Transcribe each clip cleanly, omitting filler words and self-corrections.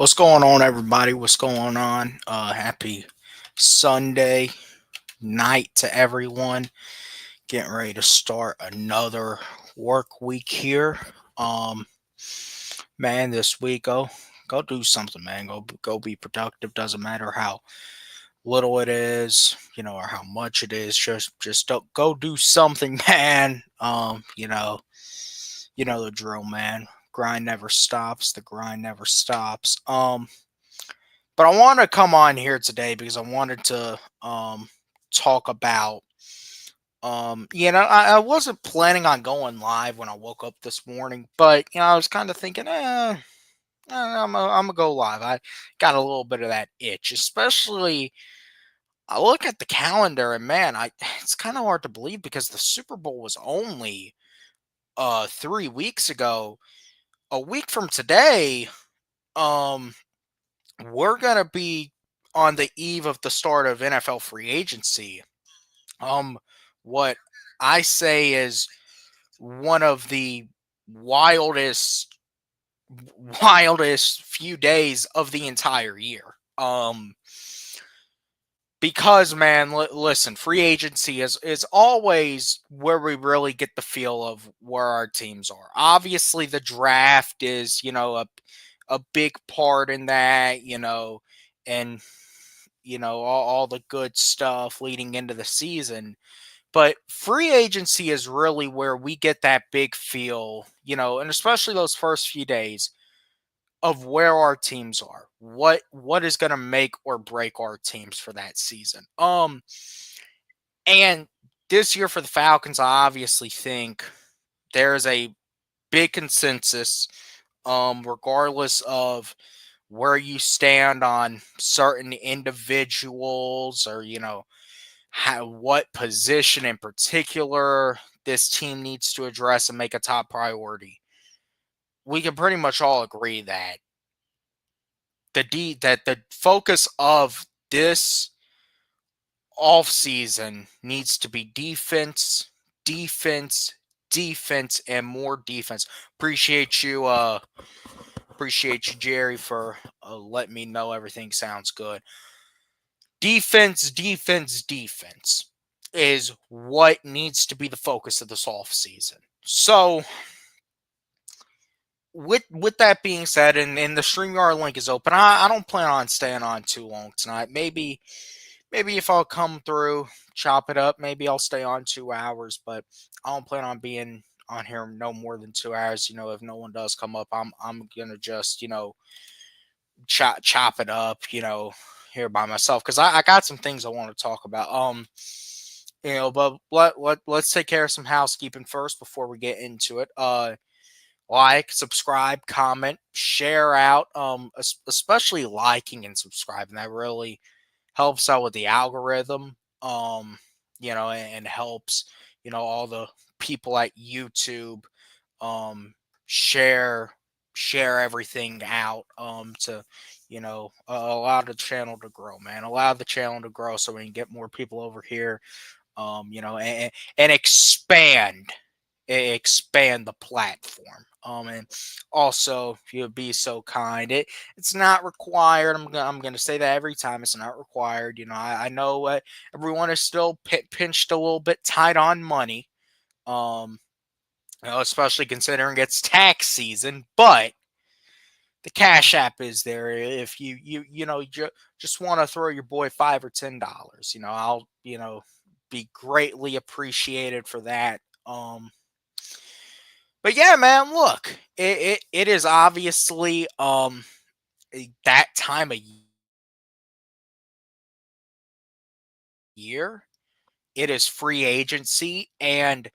What's going on, everybody? What's going on? Happy Sunday night to everyone. Getting ready to start another work week here. Um, man, this week go do something, man. Go be productive. Doesn't matter how little it is, or how much it is. Just don't go do something, man. You know the drill, man. Grind never stops. The grind never stops. But I want to come on here today because I wanted to talk about I wasn't planning on going live when I woke up this morning, but I was kind of thinking, I'm gonna go live. I got a little bit of that itch, especially I look at the calendar and man, I it's kind of hard to believe because the Super Bowl was only 3 weeks ago. A week from today, um we're gonna be on the eve of the start of NFL free agency. Um, what I say is one of the wildest, wildest few days of the entire year. Because man, listen, free agency is always where we really get the feel of where our teams are. Obviously, the draft is a big part in that, and all the good stuff leading into the season. But free agency is really where we get that big feel, and especially those first few days of where our teams are. What is going to make or break our teams for that season. And this year for the Falcons, I obviously think there's a big consensus regardless of where you stand on certain individuals or what position in particular this team needs to address and make a top priority. We can pretty much all agree that the focus of this offseason needs to be defense, defense, defense, and more defense. Appreciate you, Jerry, for letting me know everything sounds good. Defense, defense, defense is what needs to be the focus of this offseason. So, with that being said, and the StreamYard link is open, I don't plan on staying on too long tonight. Maybe if I'll come through, chop it up, maybe I'll stay on 2 hours, but I don't plan on being on here no more than 2 hours. If no one does come up, I'm gonna just chop it up, here by myself because I got some things I want to talk about. But let's take care of some housekeeping first before we get into it. Like, subscribe, comment, share out. Especially liking and subscribing. That really helps out with the algorithm. And helps all the people at YouTube share everything out to allow the channel to grow, man. Allow the channel to grow so we can get more people over here, and expand the platform. And also, if you would be so kind, it's not required. I'm gonna say that every time. It's not required. I know everyone is still pinched a little bit tight on money. Um, especially considering it's tax season, but the Cash App is there if just want to throw your boy $5 or $10. I'll be greatly appreciated for that. But yeah, man, look, it is obviously that time of year. It is free agency, and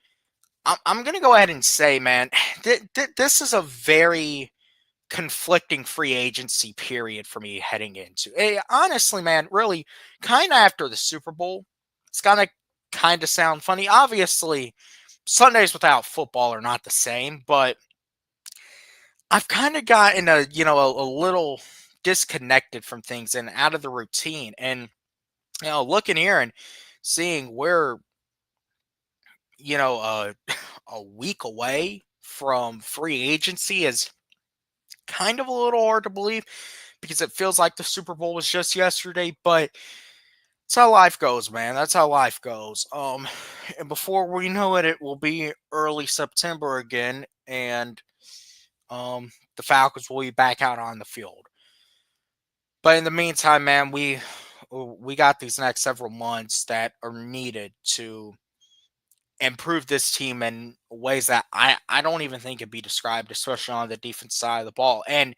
I'm gonna go ahead and say, man, this is a very conflicting free agency period for me heading into. Honestly, man, really, kind of after the Super Bowl, it's gonna kind of sound funny. Obviously, Sundays without football are not the same, but I've kind of gotten a little disconnected from things and out of the routine. And looking here and seeing where a week away from free agency is kind of a little hard to believe because it feels like the Super Bowl was just yesterday, but that's how life goes, man. That's how life goes. And before we know it, it will be early September again, and the Falcons will be back out on the field. But in the meantime, man, we got these next several months that are needed to improve this team in ways that I don't even think can be described, especially on the defense side of the ball. And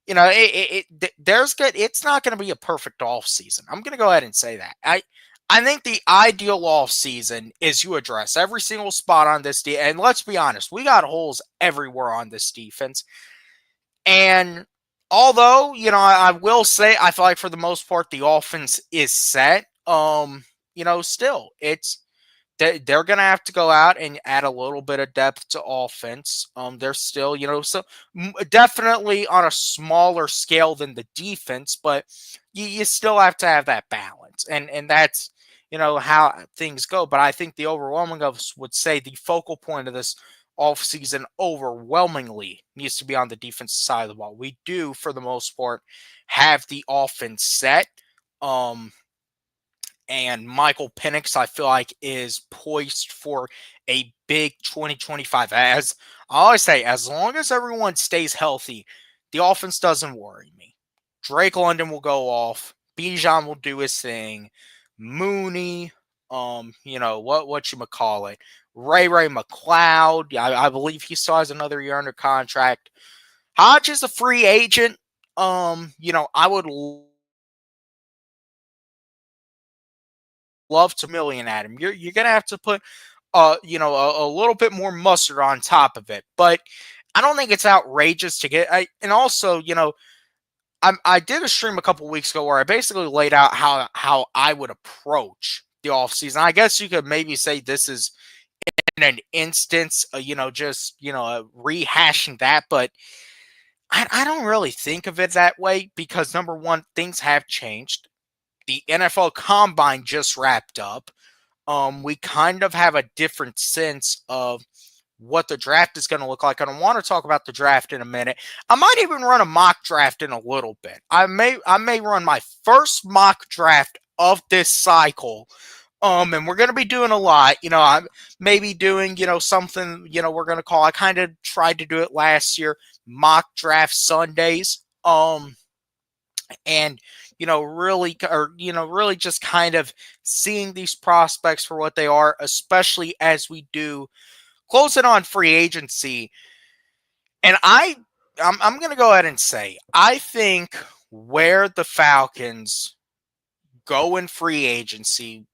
there's good. It's not going to be a perfect off season. I'm going to go ahead and say that. I think the ideal off season is you address every single spot on this and let's be honest, we got holes everywhere on this defense. And although, I will say I feel like for the most part the offense is set. Still they're going to have to go out and add a little bit of depth to offense. They're still, definitely on a smaller scale than the defense, but you still have to have that balance. And that's, how things go. But I think the overwhelming of us would say the focal point of this offseason overwhelmingly needs to be on the defensive side of the ball. We do, for the most part, have the offense set. And Michael Penix, I feel like, is poised for a big 2025. As I always say, as long as everyone stays healthy, the offense doesn't worry me. Drake London will go off. Bijan will do his thing. Mooney, what you call it, Ray McLeod. I believe he still has another year under contract. Hodge is a free agent. I would love to million at him. You're gonna have to put a little bit more mustard on top of it. But I don't think it's outrageous to get. And also, I did a stream a couple weeks ago where I basically laid out how I would approach the offseason. I guess you could maybe say this is in an instance, rehashing that, but I don't really think of it that way because number one, things have changed. The NFL Combine just wrapped up. We kind of have a different sense of what the draft is going to look like. And I want to talk about the draft in a minute. I might even run a mock draft in a little bit. I may run my first mock draft of this cycle. And we're going to be doing a lot. I'm maybe doing, something, we're going to call, I kind of tried to do it last year, mock draft Sundays. And really just kind of seeing these prospects for what they are, especially as we do close in on free agency. And I'm going to go ahead and say, I think where the Falcons go in free agency,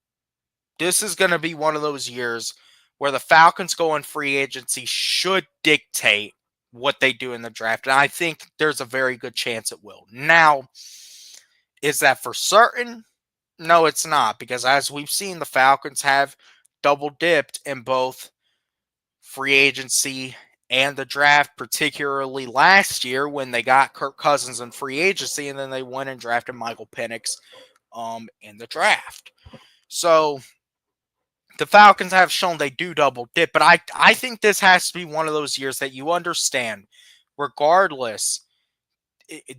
this is going to be one of those years where the Falcons go in free agency should dictate what they do in the draft. And I think there's a very good chance it will. Now, is that for certain? No, it's not, because as we've seen, the Falcons have double dipped in both free agency and the draft, particularly last year when they got Kirk Cousins in free agency and then they went and drafted Michael Penix in the draft. So the Falcons have shown they do double dip, but I think this has to be one of those years that you understand, regardless,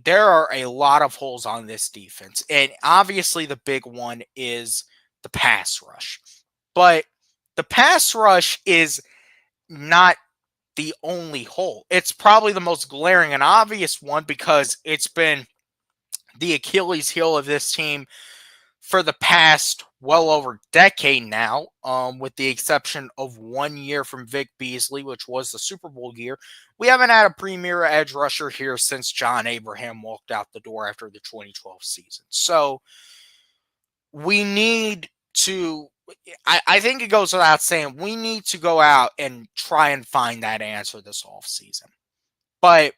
there are a lot of holes on this defense. And obviously the big one is the pass rush. But the pass rush is not the only hole. It's probably the most glaring and obvious one because it's been the Achilles heel of this team for the past well over a decade now, with the exception of 1 year from Vic Beasley, which was the Super Bowl year. We haven't had a premier edge rusher here since John Abraham walked out the door after the 2012 season. So we need to, I think it goes without saying, we need to go out and try and find that answer this offseason. But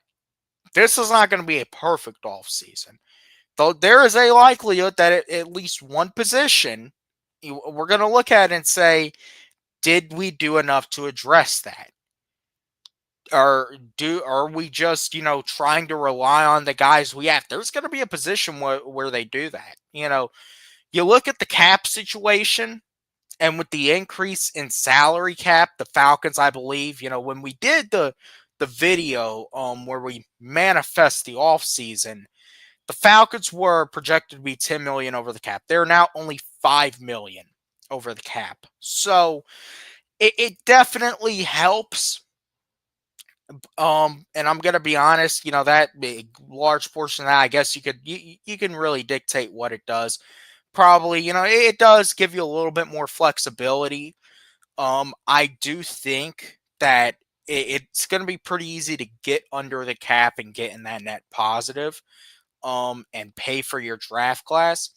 this is not going to be a perfect offseason. Though there is a likelihood that at least one position, we're going to look at it and say, did we do enough to address that? Or are we just, trying to rely on the guys we have? There's going to be a position where they do that. You look at the cap situation, and with the increase in salary cap, the Falcons, I believe, when we did the video where we manifest the offseason, The Falcons were projected to be 10 million over the cap. They're now only 5 million over the cap. So it definitely helps. And I'm gonna be honest, that big large portion of that, I guess you can really dictate what it does. Probably, it does give you a little bit more flexibility. I do think that it's gonna be pretty easy to get under the cap and get in that net positive, and pay for your draft class.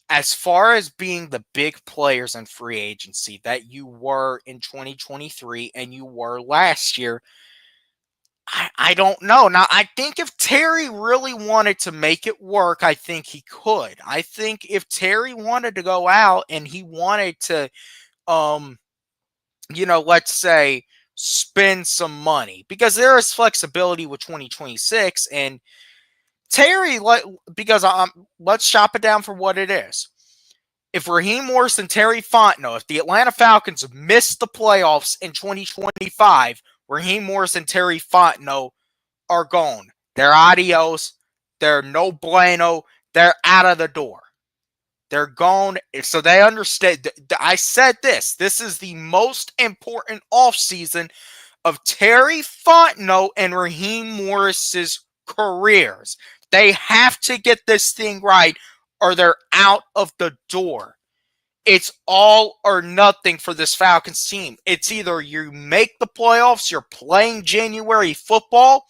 As far as being the big players in free agency that you were in 2023 and you were last year, I don't know. Now, I think if Terry really wanted to make it work, I think he could. I think if Terry wanted to go out and he wanted to, um, let's say, spend some money, because there is flexibility with 2026, and Terry, because let's chop it down for what it is. If Raheem Morris and Terry Fontenot, if the Atlanta Falcons miss the playoffs in 2025, Raheem Morris and Terry Fontenot are gone. They're adios. They're no bueno. They're out of the door. They're gone. So they understand. I said this. This is the most important offseason of Terry Fontenot and Raheem Morris's careers. They have to get this thing right or they're out of the door. It's all or nothing for this Falcons team. It's either you make the playoffs, you're playing January football,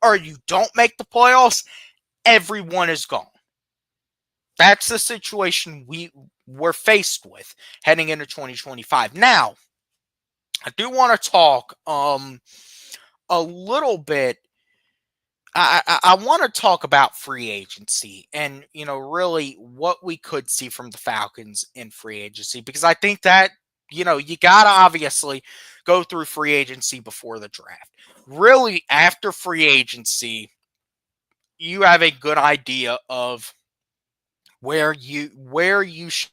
or you don't make the playoffs, everyone is gone. That's the situation we're faced with heading into 2025. Now, I do want to talk a little bit. I want to talk about free agency and really what we could see from the Falcons in free agency, because I think that you gotta obviously go through free agency before the draft. Really, after free agency, you have a good idea of where you should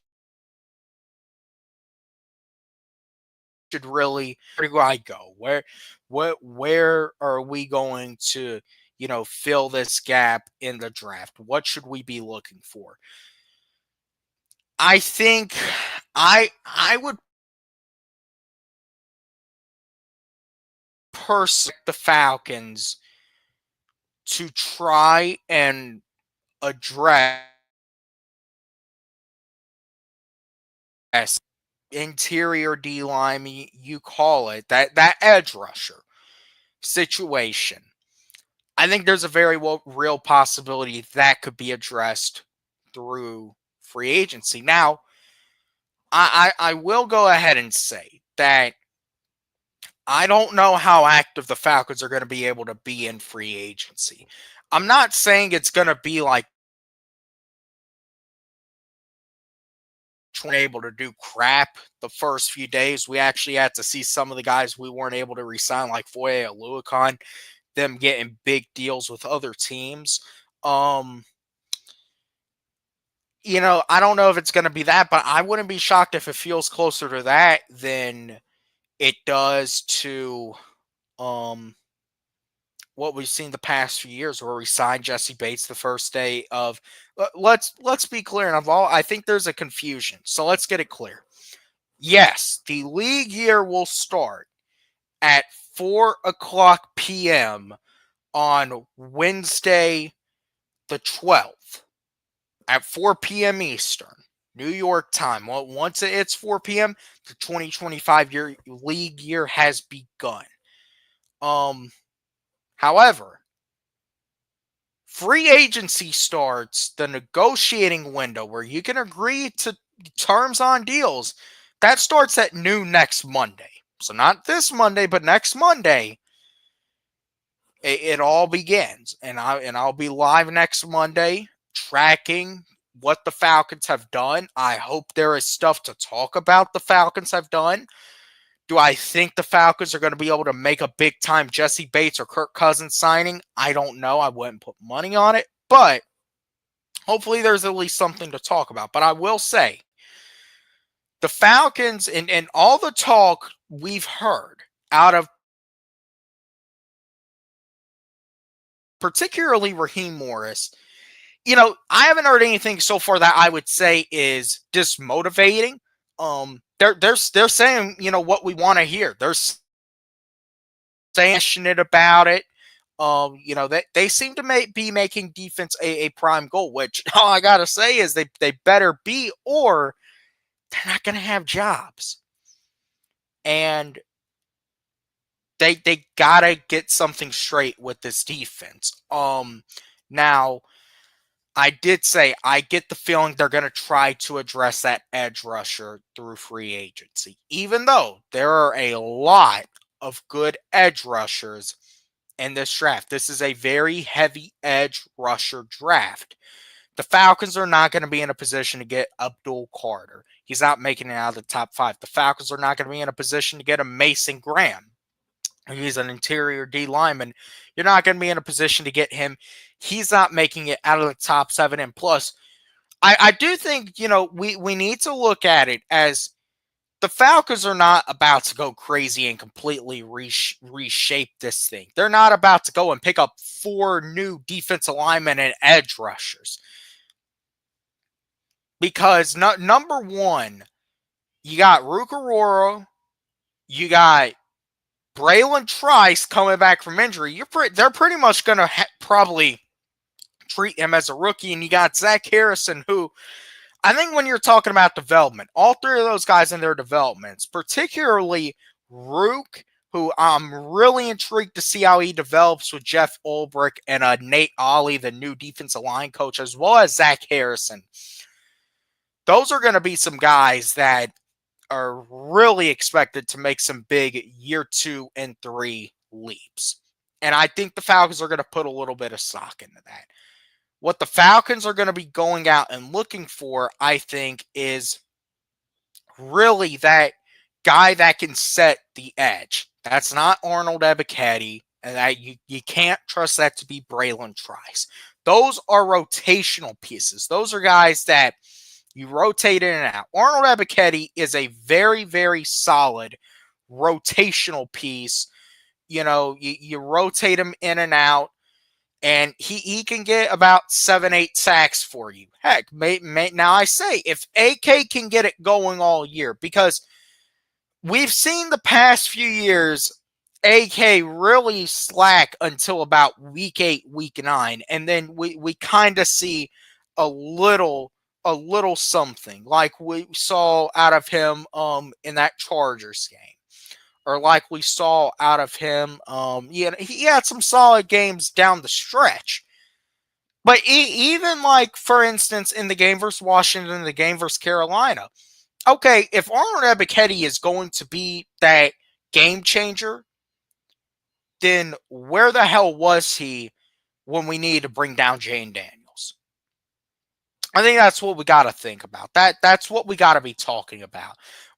really, where do I go? Where are we going to fill this gap in the draft? What should we be looking for? I think I would personally the Falcons to try and address interior D line, you call it that edge rusher situation. I think there's a very real possibility that could be addressed through free agency. Now, I will go ahead and say that I don't know how active the Falcons are going to be able to be in free agency. I'm not saying it's going to be like able to do crap the first few days. We actually had to see some of the guys we weren't able to resign, like Foye Aluakon, them getting big deals with other teams. I don't know if it's going to be that, but I wouldn't be shocked if it feels closer to that than it does to what we've seen the past few years, where we signed Jesse Bates the first day of. Let's be clear, and I think there's a confusion, so let's get it clear. Yes, the league year will start at 4:00 p.m. on Wednesday, the 12th, at 4 p.m. Eastern, New York time. Well, once it's 4 p.m., the 2025 league year has begun. However, free agency starts, the negotiating window where you can agree to terms on deals. That starts at noon next Monday. So not this Monday, but next Monday. It all begins, and I'll be live next Monday tracking what the Falcons have done. I hope there is stuff to talk about the Falcons have done. Do I think the Falcons are going to be able to make a big time Jesse Bates or Kirk Cousins signing? I don't know. I wouldn't put money on it, but hopefully there's at least something to talk about. But I will say the Falcons and all the talk we've heard out of particularly Raheem Morris I haven't heard anything so far that I would say is dismotivating. They're saying what we want to hear. They're saying passionate about it. They seem to be making defense a prime goal, which all I gotta say is they better be, or they're not gonna have jobs. And they gotta get something straight with this defense. Now I did say I get the feeling they're gonna try to address that edge rusher through free agency, even though there are a lot of good edge rushers in this draft. This is a very heavy edge rusher draft. The Falcons are not going to be in a position to get Abdul Carter. He's not making it out of the top 5. The Falcons are not going to be in a position to get a Mason Graham. He's an interior D lineman. You're not going to be in a position to get him. He's not making it out of the top 7. And plus, I do think, we need to look at it as the Falcons are not about to go crazy and completely reshape this thing. They're not about to go and pick up 4 new defensive linemen and edge rushers. Because number one, you got Rukaroro, you got Braylon Trice coming back from injury. They're pretty much going to probably treat him as a rookie. And you got Zach Harrison, who I think when you're talking about development, all 3 of those guys in their developments, particularly Rook, who I'm really intrigued to see how he develops with Jeff Ulbrich and Nate Ollie, the new defensive line coach, as well as Zach Harrison. Those are going to be some guys that are really expected to make some big year 2 and 3 leaps. And I think the Falcons are going to put a little bit of stock into that. What the Falcons are going to be going out and looking for, I think, is really that guy that can set the edge. That's not Arnold Ebiketie, and that you can't trust that to be Braylon Trice. Those are rotational pieces. Those are guys that you rotate in and out. Arnold Ebiketie is a very, very solid rotational piece. You rotate him in and out, and he can get about 7-8 sacks for you. Heck, now I say, if AK can get it going all year, because we've seen the past few years, AK really slack until about week 8, week 9, and then we kind of see a little something like we saw out of him in that Chargers game. Or like we saw out of him, he had some solid games down the stretch. But even like, for instance, in the game versus Washington, the game versus Carolina, okay, if Arnold Ebiketie is going to be that game changer, then where the hell was he when we needed to bring down Jane Daniels? I think that's what we got to think about. That's what we got to be talking about.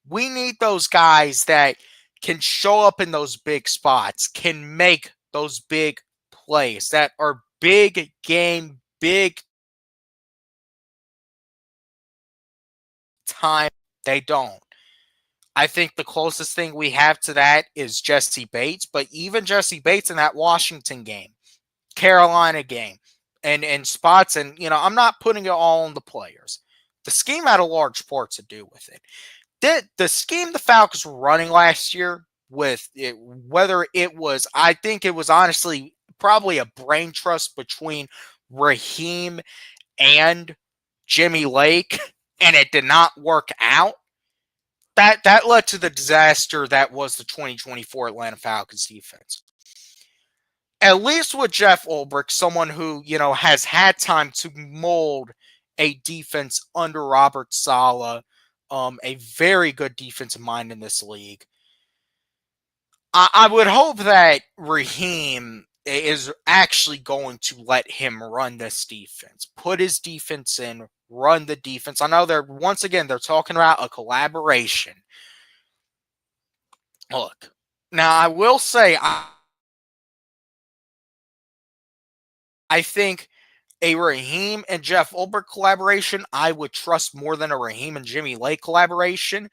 We need those guys that can show up in those big spots, can make those big plays that are big game, big time. They don't. I think the closest thing we have to that is Jesse Bates, but even Jesse Bates in that Washington game, Carolina game, and spots, and I'm not putting it all on the players. The scheme had a large part to do with it. The scheme the Falcons were running last year, with it, whether it was, I think it was honestly probably a brain trust between Raheem and Jimmy Lake, and it did not work out. That led to the disaster that was the 2024 Atlanta Falcons defense. At least with Jeff Ulbrich, someone who, has had time to mold a defense under Robert Saleh, a very good defensive mind in this league. I would hope that Raheem is actually going to let him run this defense, put his defense in, run the defense. I know they're talking about a collaboration. Look, now I will say, I think a Raheem and Jeff Ulbrich collaboration, I would trust more than a Raheem and Jimmy Lake collaboration.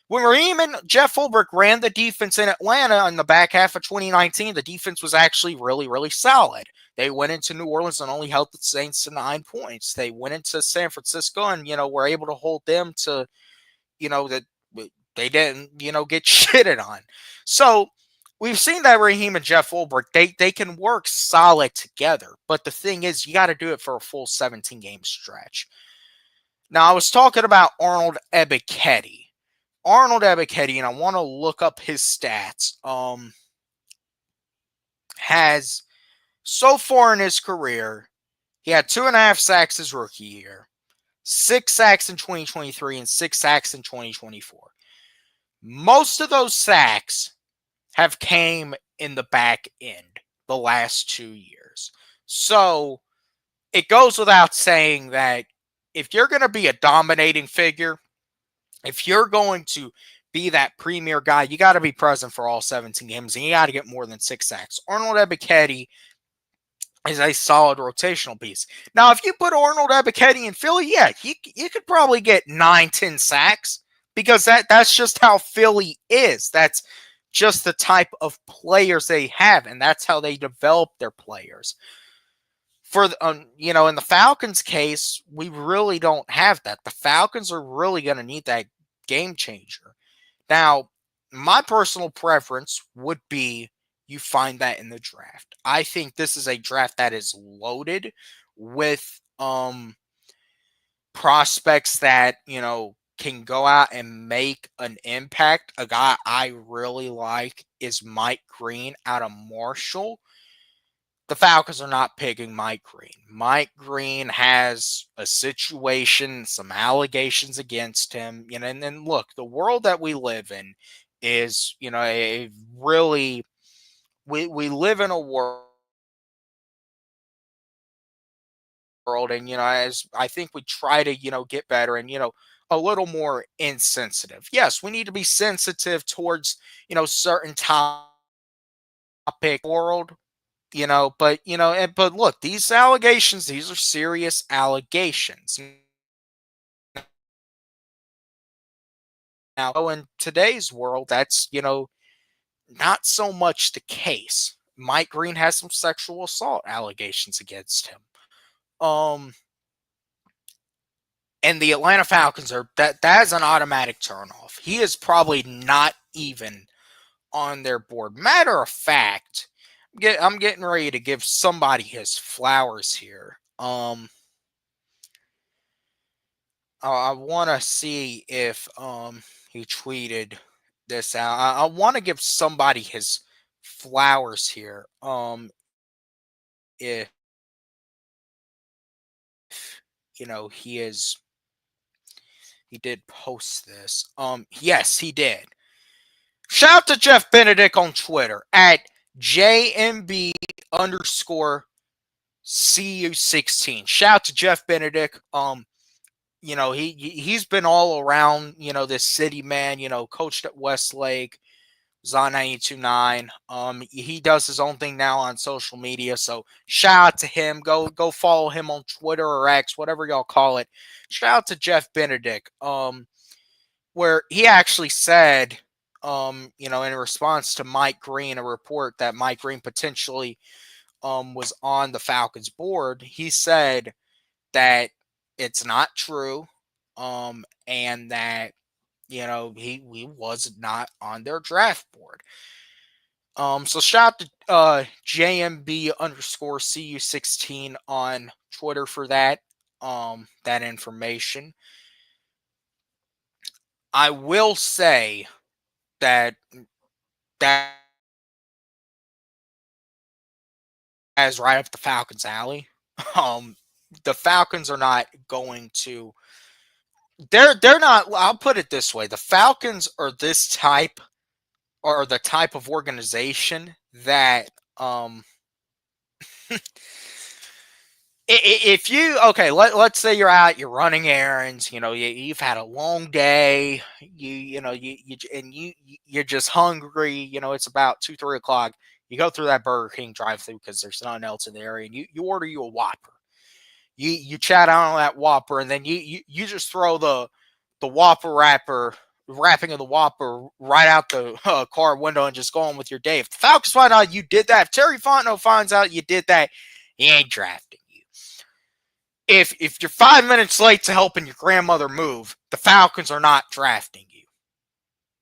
When Raheem and Jeff Ulbrich ran the defense in Atlanta in the back half of 2019, the defense was actually really, really solid. They went into New Orleans and only held the Saints to 9 points. They went into San Francisco and, were able to hold them to, that they didn't, get shitted on. So we've seen that Raheem and Jeff Ulbrich, they can work solid together. But the thing is, you got to do it for a full 17-game stretch. Now, I was talking about Arnold Ebiketie. Arnold Ebiketie, and I want to look up his stats, has so far in his career, he had 2.5 sacks his rookie year, 6 sacks in 2023, and 6 sacks in 2024. Most of those sacks have came in the back end the last 2 years. So it goes without saying that if you're going to be a dominating figure, if you're going to be that premier guy, you got to be present for all 17 games, and you got to get more than 6 sacks. Arnold Ebiketie is a solid rotational piece. Now, if you put Arnold Ebiketie in Philly, yeah, you could probably get 9-10 sacks because that's just how Philly is. That's just the type of players they have, and that's how they develop their players. For in the Falcons case, we really don't have that. The Falcons are really going to need that game changer. Now, my personal preference would be you find that in the draft. I think this is a draft that is loaded with prospects that, can go out and make an impact. A guy I really like is Mike Green out of Marshall. The Falcons are not picking Mike Green. Mike Green has a situation, some allegations against him, and then look, the world that we live in is, a really, we live in a world, and, as I think we try to, get better and, a little more insensitive. Yes, we need to be sensitive towards, certain topic world, but look, these allegations, these are serious allegations. Now, in today's world, that's, not so much the case. Mike Green has some sexual assault allegations against him. And the Atlanta Falcons that's an automatic turnoff. He is probably not even on their board. Matter of fact, I'm getting ready to give somebody his flowers here. I want to see if he tweeted this out. I want to give somebody his flowers here. If he did post this. Yes, he did. Shout out to Jeff Benedict on Twitter at JMB underscore CU16. Shout out to Jeff Benedict. He's been all around, this city, man, coached at Westlake, was on 92.9. He does his own thing now on social media. So shout out to him. Go follow him on Twitter or X, whatever y'all call it. Shout out to Jeff Benedict. Where he actually said, in response to Mike Green, a report that Mike Green potentially was on the Falcons board, he said that it's not true, and that he was not on their draft board. So shout out to JMB underscore CU16 on Twitter for that information. I will say that is right up the Falcons' alley. The Falcons are not going to. They're not. I'll put it this way: the Falcons are the type of organization that if you let's say you're out, you're running errands, you've had a long day, you're just hungry, it's about 2-3 o'clock. You go through that Burger King drive-through because there's nothing else in the area, and you order you a Whopper. You chat out on that Whopper, and then you just throw the Whopper wrapping of the Whopper right out the car window and just go on with your day. If the Falcons find out you did that, if Terry Fontenot finds out you did that, He ain't drafting you. If you're 5 minutes late to helping your grandmother move, the Falcons are not drafting you.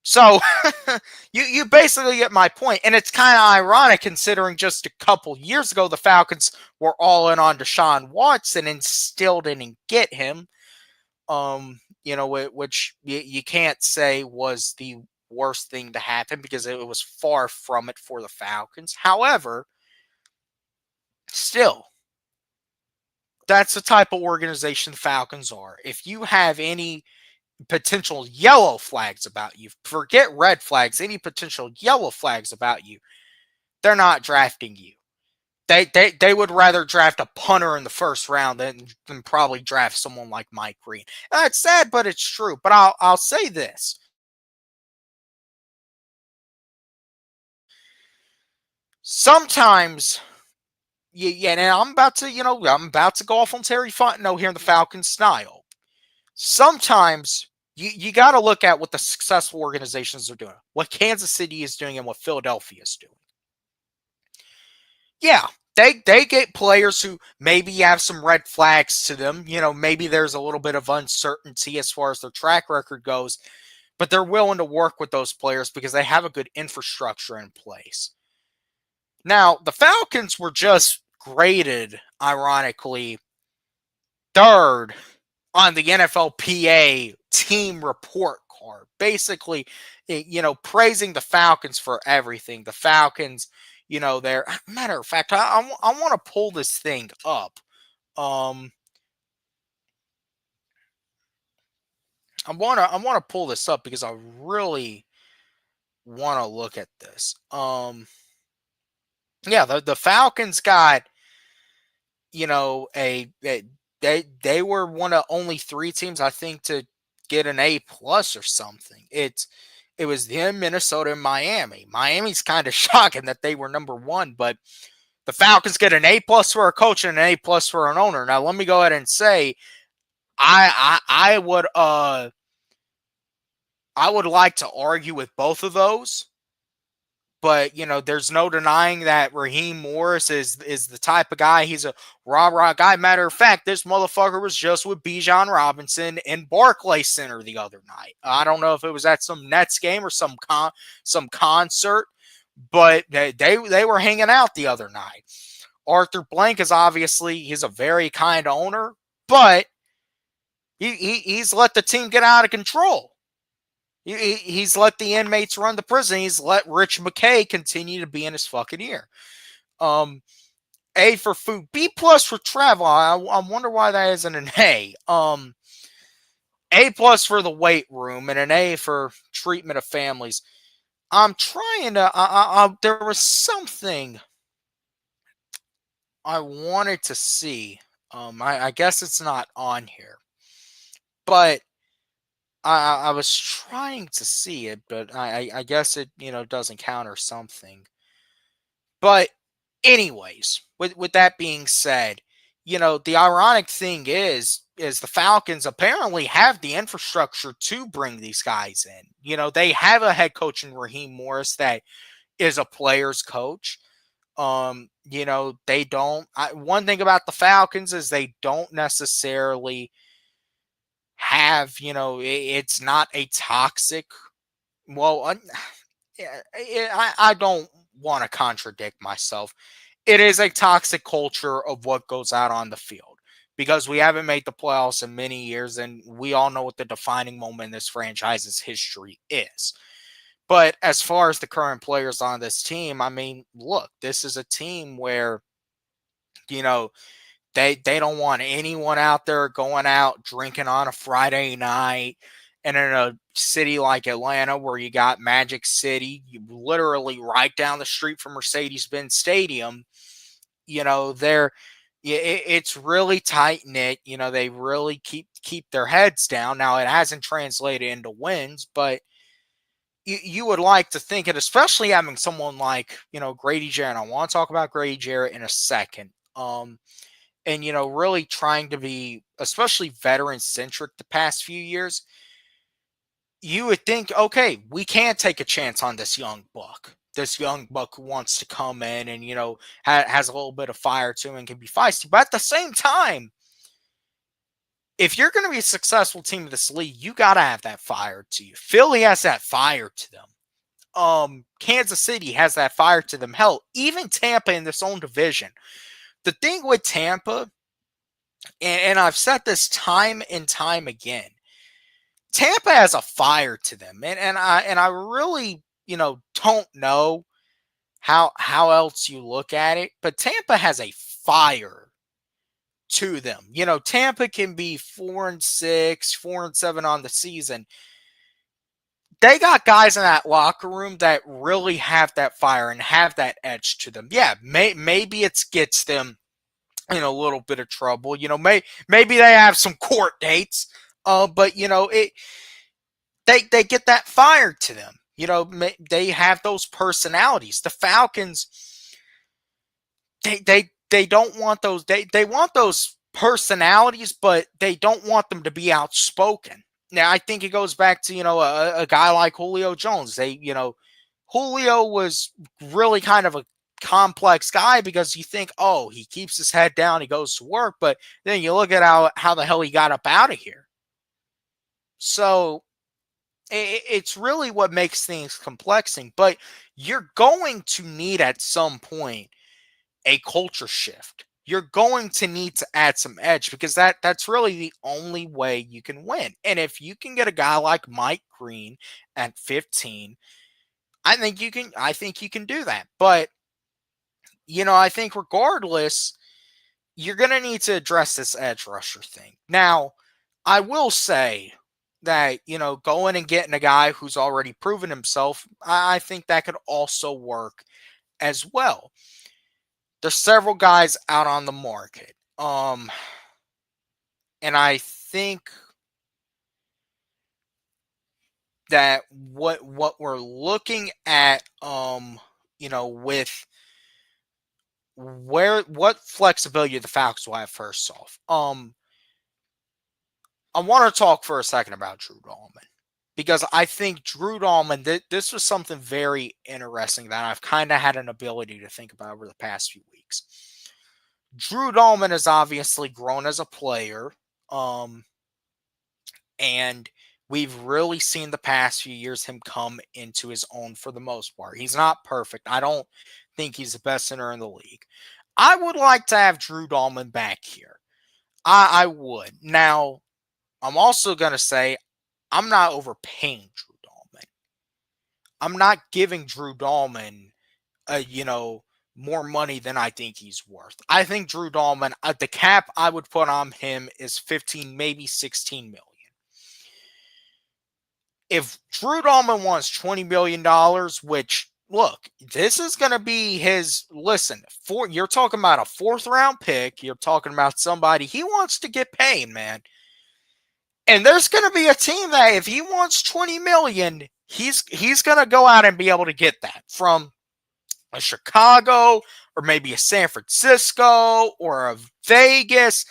So you basically get my point, and it's kind of ironic considering just a couple years ago the Falcons were all in on Deshaun Watson and still didn't get him. Which you can't say was the worst thing to happen because it was far from it for the Falcons. However, still, that's the type of organization the Falcons are. If you have any potential yellow flags about you, forget red flags, any potential yellow flags about you, they're not drafting you. They would rather draft a punter in the first round than probably draft someone like Mike Green. It's sad, but it's true. But I'll say this. Sometimes, yeah, and I'm about to go off on Terry Fontenot here in the Falcons style. Sometimes you got to look at what the successful organizations are doing, what Kansas City is doing, and what Philadelphia is doing. Yeah, they get players who maybe have some red flags to them. Maybe there's a little bit of uncertainty as far as their track record goes, but they're willing to work with those players because they have a good infrastructure in place. Now, the Falcons were just graded, ironically, third on the NFLPA team report card. Basically, praising the Falcons for everything. The Falcons, they're matter of fact, I want to pull this thing up. I want to pull this up because I really want to look at this. Yeah, the Falcons got they were one of only 3 teams I think to get an A+ or something. It was them, Minnesota, and Miami. Miami's kind of shocking that they were number 1, but the Falcons get an A+ for a coach and an A+ for an owner. Now let me go ahead and say I would like to argue with both of those. But there's no denying that Raheem Morris is the type of guy. He's a rah-rah guy. Matter of fact, this motherfucker was just with Bijan Robinson in Barclays Center the other night. I don't know if it was at some Nets game or some concert, but they were hanging out the other night. Arthur Blank is he's a very kind owner, but he's let the team get out of control. He's let the inmates run the prison. He's let Rich McKay continue to be in his fucking ear. A for food, B+ for travel. I wonder why that isn't an A. A+ for the weight room and an A for treatment of families. I'm trying to. There was something I wanted to see. I guess it's not on here, but I was trying to see it, but I guess it doesn't count or something. But anyways, with that being said, the ironic thing is the Falcons apparently have the infrastructure to bring these guys in. They have a head coach in Raheem Morris that is a player's coach. They don't. One thing about the Falcons is they don't necessarily have, it's not a toxic. Well, I don't want to contradict myself. It is a toxic culture of what goes out on the field because we haven't made the playoffs in many years, and we all know what the defining moment in this franchise's history is. But as far as the current players on this team, I mean, look, this is a team where, they don't want anyone out there going out drinking on a Friday night. And in a city like Atlanta, where you got Magic City, you literally right down the street from Mercedes-Benz Stadium, it's really tight knit. They really keep their heads down. Now it hasn't translated into wins, but you would like to think it, especially having someone like Grady Jarrett. I want to talk about Grady Jarrett in a second. And really trying to be especially veteran centric the past few years. You would think, okay, we can't take a chance on this young buck this young buck who wants to come in and, has a little bit of fire to him and can be feisty. But at the same time, if you're going to be a successful team in this league, you got to have that fire to you. Philly has that fire to them. Kansas City has that fire to them. Hell, even Tampa in this own division. The thing with Tampa, and I've said this time and time again, Tampa has a fire to them, and I really don't know how else you look at it, but Tampa has a fire to them. Tampa can be 4-6, 4-7 on the season. They got guys in that locker room that really have that fire and have that edge to them. Yeah, maybe it gets them in a little bit of trouble. Maybe they have some court dates. But they get that fire to them. They have those personalities. The Falcons, they don't want those. They want those personalities, but they don't want them to be outspoken. Now, I think it goes back to a guy like Julio Jones. Julio was really kind of a complex guy because you think, oh, he keeps his head down, he goes to work, but then you look at how the hell he got up out of here. So it's really what makes things complexing, but you're going to need at some point a culture shift. You're going to need to add some edge because that's really the only way you can win. And if you can get a guy like Mike Green at 15, I think you can do that. But I think regardless, you're going to need to address this edge rusher thing. Now, I will say that, going and getting a guy who's already proven himself, I think that could also work as well. There's several guys out on the market. And I think that what we're looking at, with what flexibility the Falcons will have first off. I want to talk for a second about Drew Dalman because I think Drew Dalman, this was something very interesting that I've kind of had an ability to think about over the past few weeks. Drew Dalman has obviously grown as a player, and we've really seen the past few years him come into his own for the most part. He's not perfect. I don't think he's the best center in the league. I would like to have Drew Dalman back here. I would. Now, I'm also going to say I'm not overpaying Drew Dalman. I'm not giving Drew Dalman, more money than I think he's worth. I think Drew Dalman, the cap I would put on him is 15, maybe 16 million. If Drew Dalman wants $20 million, which, look, this is going to be his, you're talking about a 4th round pick. You're talking about somebody, he wants to get paid, man. And there's going to be a team that if he wants $20 million, he's going to go out and be able to get that from a Chicago or maybe a San Francisco or a Vegas.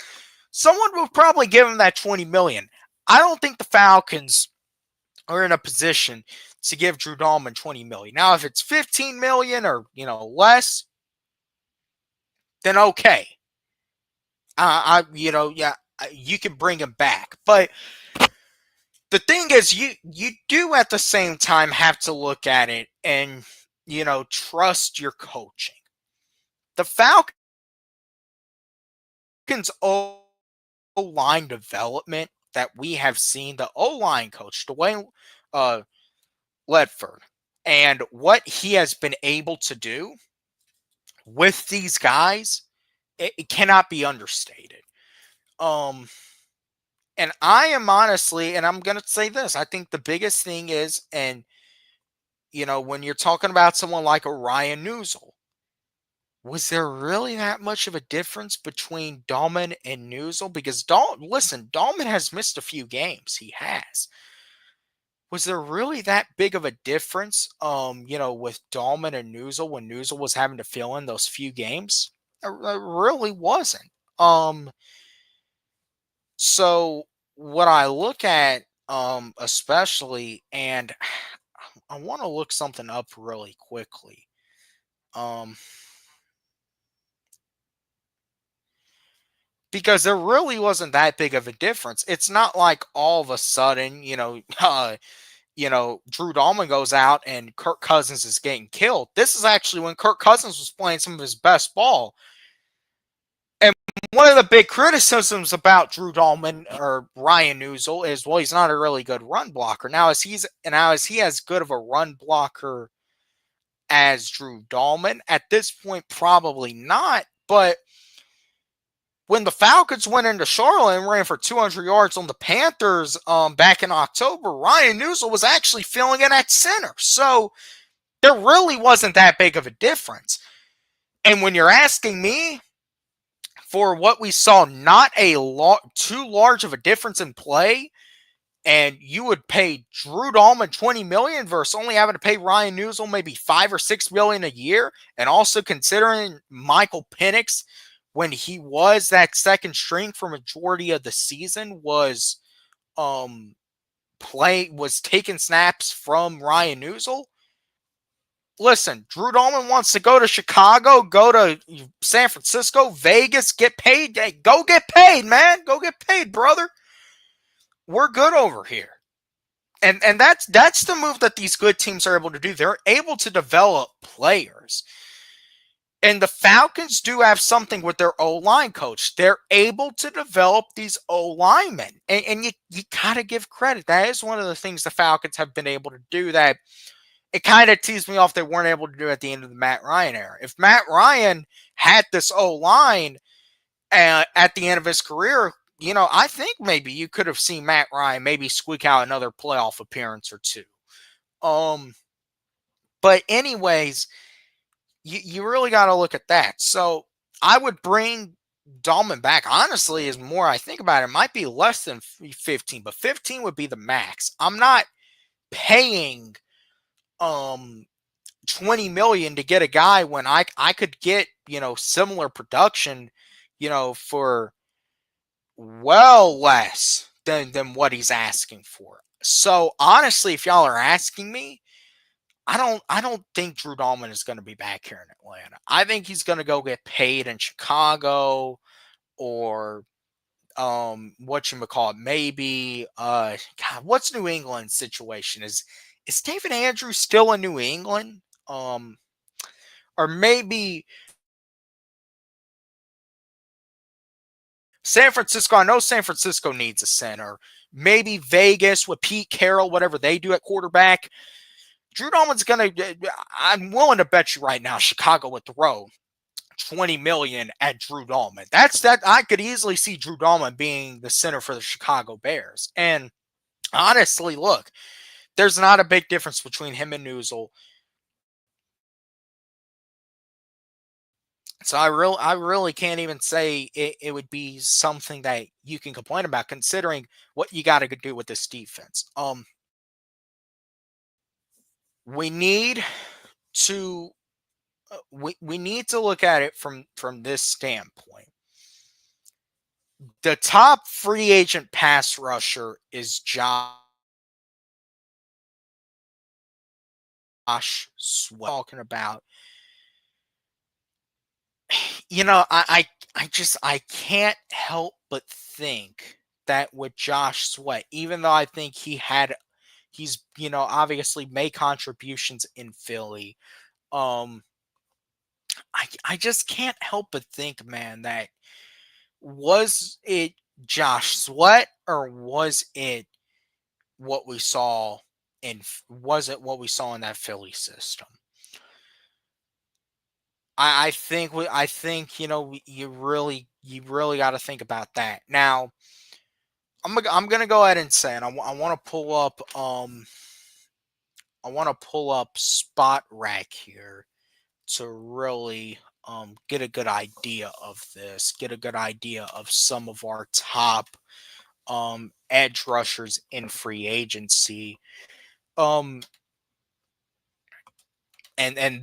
Someone will probably give him that $20 million. I don't think the Falcons are in a position to give Drew Dalman $20 million. Now, if it's $15 million or, less, then okay. You can bring him back. But the thing is, you do at the same time have to look at it and, trust your coaching. The Falcons' O-line development that we have seen, the O-line coach, Dwayne Ledford, and what he has been able to do with these guys, it cannot be understated. And I am honestly, and I'm going to say this, I think the biggest thing is, and, when you're talking about someone like a Ryan Neusel, was there really that much of a difference between Dalman and Neusel? Because Dalman has missed a few games. He has. Was there really that big of a difference, with Dalman and Neusel when Neusel was having to fill in those few games? It really wasn't. So what I look at, especially, and I want to look something up really quickly. Um, because there really wasn't that big of a difference. It's not like all of a sudden, Drew Dalman goes out and Kirk Cousins is getting killed. This is actually when Kirk Cousins was playing some of his best ball. And one of the big criticisms about Drew Dalman or Ryan Newsel is, well, he's not a really good run blocker. Is he as good of a run blocker as Drew Dalman? At this point, probably not. But when the Falcons went into Charlotte and ran for 200 yards on the Panthers back in October, Ryan Newsel was actually filling in at center. So there really wasn't that big of a difference. And when you're asking me for what we saw, not too large of a difference in play, and you would pay Drew Dalman $20 million versus only having to pay Ryan Newsel maybe $5 or $6 million a year, and also considering Michael Penix, when he was that second string for majority of the season, was taking snaps from Ryan Newsel. Listen, Drew Dalman wants to go to Chicago, go to San Francisco, Vegas, get paid. Hey, go get paid, man. Go get paid, brother. We're good over here. And that's the move that these good teams are able to do. They're able to develop players. And the Falcons do have something with their O-line coach. They're able to develop these O-linemen. And you got to give credit. That is one of the things the Falcons have been able to do that it kind of teased me off they weren't able to do at the end of the Matt Ryan era. If Matt Ryan had this O-line at the end of his career, I think maybe you could have seen Matt Ryan maybe squeak out another playoff appearance or two. But anyways, you really got to look at that. So I would bring Dalman back. Honestly, is more I think about it, might be less than 15, but 15 would be the max. I'm not paying 20 million to get a guy when I could get, similar production, for well less than what he's asking for. So honestly, if y'all are asking me, I don't think Drew Dalman is going to be back here in Atlanta. I think he's going to go get paid in Chicago or whatchamacallit, maybe God, what's New England's situation? Is David Andrews still in New England? Or maybe San Francisco. I know San Francisco needs a center. Maybe Vegas with Pete Carroll, whatever they do at quarterback. Drew Dalman's I'm willing to bet you right now Chicago would throw 20 million at Drew Dalman. I could easily see Drew Dalman being the center for the Chicago Bears. And honestly, look, there's not a big difference between him and Newsel. So I really can't even say it would be something that you can complain about, considering what you got to do with this defense. We need to we need to look at it from this standpoint. The top free agent pass rusher is Josh Sweat. Talking about, I can't help but think that with Josh Sweat, even though I think he's obviously made contributions in Philly, I just can't help but think, man, that was it Josh Sweat or was it what we saw what we saw in that Philly system? I think you really got to think about that. Now, I'm gonna go ahead and say, and I want to pull up Spot Rack here to really get a good idea of this, get a good idea of some of our top edge rushers in free agency. And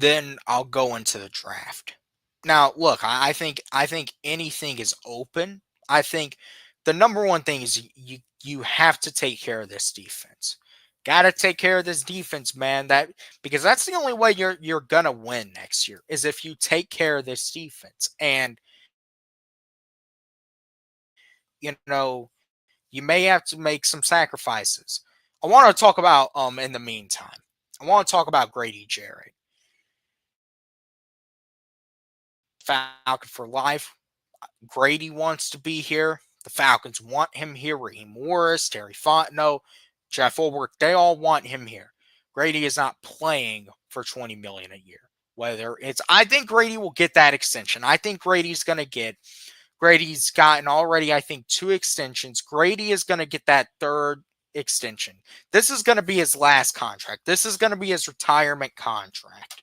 then I'll go into the draft. Now, look, I think anything is open. I think the number one thing is you have to take care of this defense. Got to take care of this defense, man. That because that's the only way you're gonna win next year is if you take care of this defense. And you may have to make some sacrifices. I want to talk about in the meantime. I want to talk about Grady Jarrett, Falcon for life. Grady wants to be here. The Falcons want him here. Raheem Morris, Terry Fontenot, Jeff Ulbrich, they all want him here. Grady is not playing for $20 million a year. Whether it's, I think Grady will get that extension. I think Grady's gotten already, I think, 2 extensions. Grady is going to get that 3rd extension. This is going to be his last contract. This is going to be his retirement contract.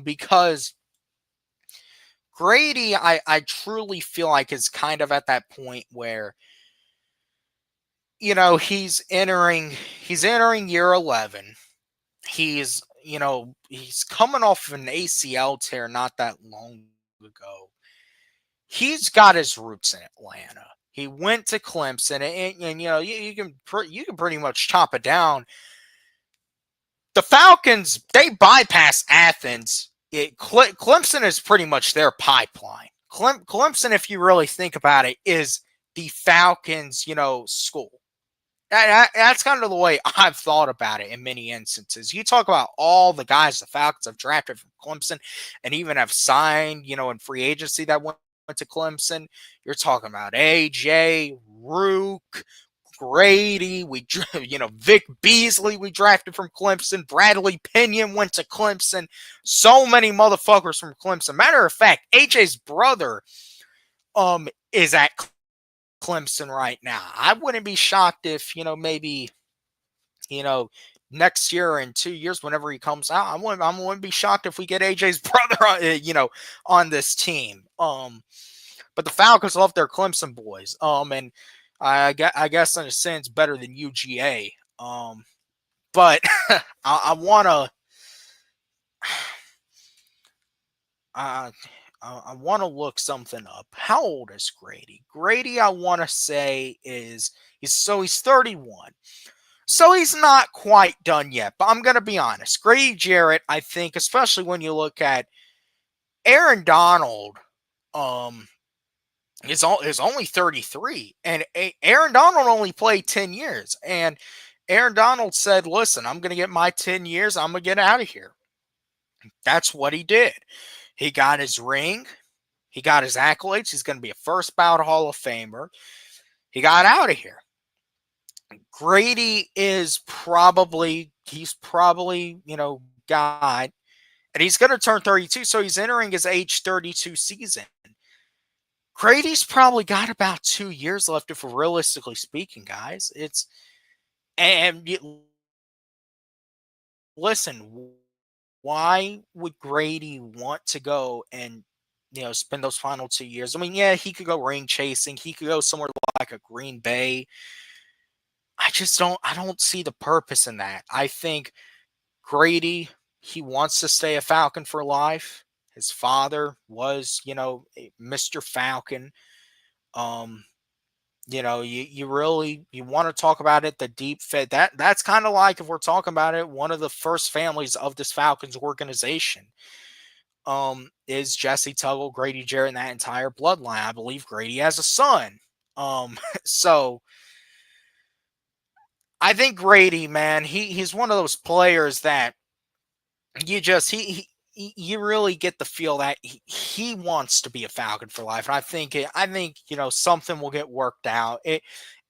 Because Grady, I truly feel like is kind of at that point where, he's entering year 11. He's coming off of an ACL tear not that long ago. He's got his roots in Atlanta. He went to Clemson, and you can pretty much chop it down. The Falcons, they bypass Athens. Clemson is pretty much their pipeline. Clemson, if you really think about it, is the Falcons, school. That's kind of the way I've thought about it in many instances. You talk about all the guys the Falcons have drafted from Clemson and even have signed, in free agency that went to Clemson. You're talking about AJ, Rook, Grady, Vic Beasley we drafted from Clemson. Bradley Pinion went to Clemson. So many motherfuckers from Clemson. Matter of fact, AJ's brother is at Clemson right now. I wouldn't be shocked if, maybe, next year or in 2 years, whenever he comes out, I wouldn't be shocked if we get AJ's brother, on this team. But the Falcons love their Clemson boys. And I guess in a sense better than UGA. But I want to. I want to look something up. How old is Grady? Grady, I want to say he's 31. So he's not quite done yet, but I'm going to be honest. Grady Jarrett, I think, especially when you look at Aaron Donald, is only 33, and Aaron Donald only played 10 years. And Aaron Donald said, listen, I'm going to get my 10 years. I'm going to get out of here. That's what he did. He got his ring. He got his accolades. He's going to be a first ballot Hall of Famer. He got out of here. Grady is probably, God, and he's going to turn 32. So he's entering his age 32 season. Grady's probably got about 2 years left, if we're realistically speaking, guys. Listen, why would Grady want to go and spend those final 2 years? I mean, yeah, he could go ring chasing. He could go somewhere like a Green Bay. I don't see the purpose in that. I think Grady, he wants to stay a Falcon for life. His father was, Mr. Falcon. You want to talk about it, the deep fit. That's kind of like, if we're talking about it, one of the first families of this Falcons organization is Jesse Tuggle, Grady Jarrett, and that entire bloodline. I believe Grady has a son. So I think Grady, man, he's one of those players that you really get the feel that he wants to be a Falcon for life. And I think something will get worked out.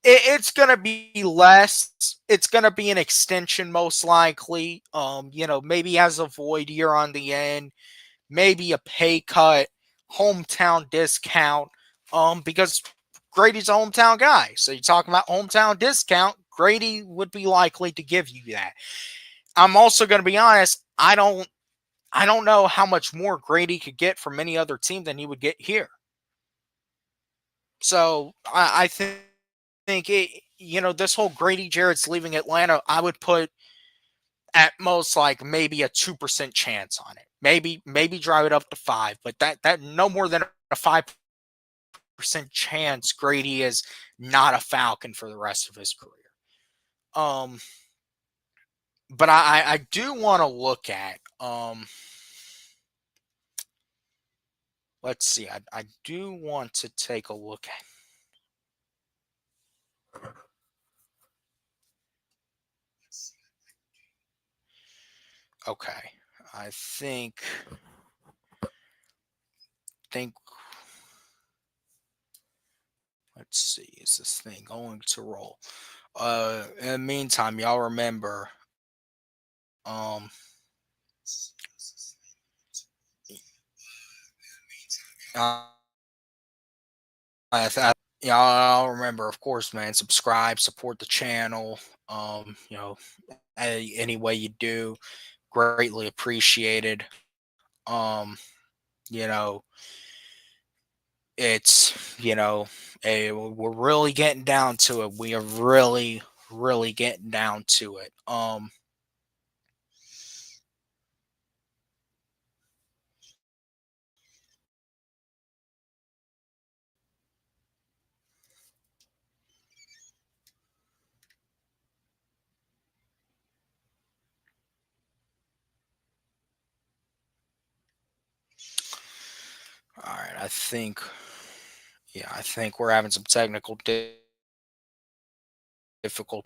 It's gonna be less. It's gonna be an extension most likely. Maybe as a void year on the end, maybe a pay cut, hometown discount. Because Grady's a hometown guy. So you're talking about hometown discount. Grady would be likely to give you that. I'm also going to be honest. I don't know how much more Grady could get from any other team than he would get here. So I think this whole Grady Jarrett's leaving Atlanta, I would put at most like maybe a 2% chance on it. Maybe drive it up to 5, but that no more than a 5% chance Grady is not a Falcon for the rest of his career. but I do want to look at let's see. I do want to take a look at. Okay, I think let's see. Is this thing going to roll? In the meantime, y'all remember um uh, y'all remember, of course, man. Subscribe, support the channel. You know, any way you do, greatly appreciated. Um, you know, it's we're really getting down to it. We are really getting down to it. All right, I think we're having some technical difficult.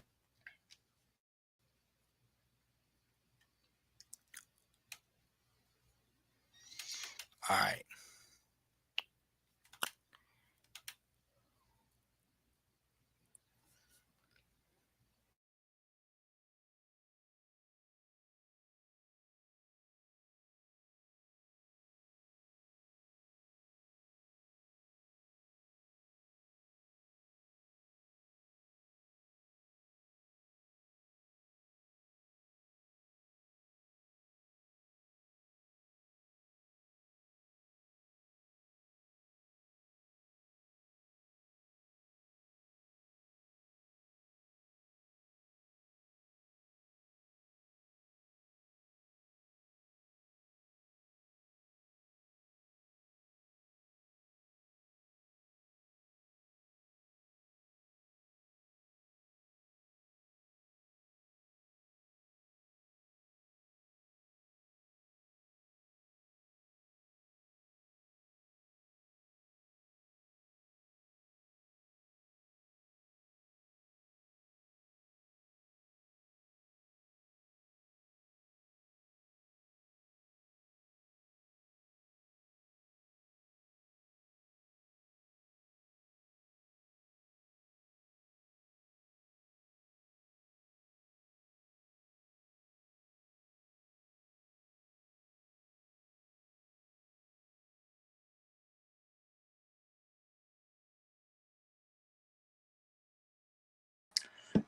All right.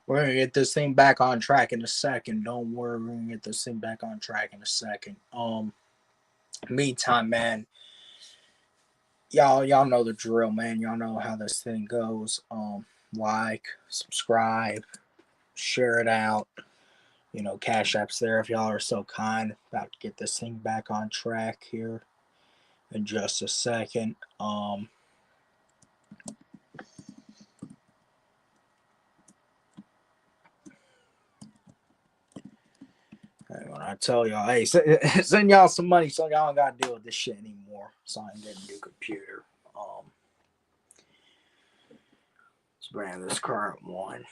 We're gonna get this thing back on track in a second. Don't worry, we're gonna get this thing back on track in a second. Meantime, man, y'all know the drill, man. Y'all know how this thing goes. Like, subscribe, share it out. Cash apps there if y'all are so kind. About to get this thing back on track here in just a second. When I tell y'all, hey, send y'all some money so y'all don't gotta deal with this shit anymore. So I can get a new computer. Let's brand this current one.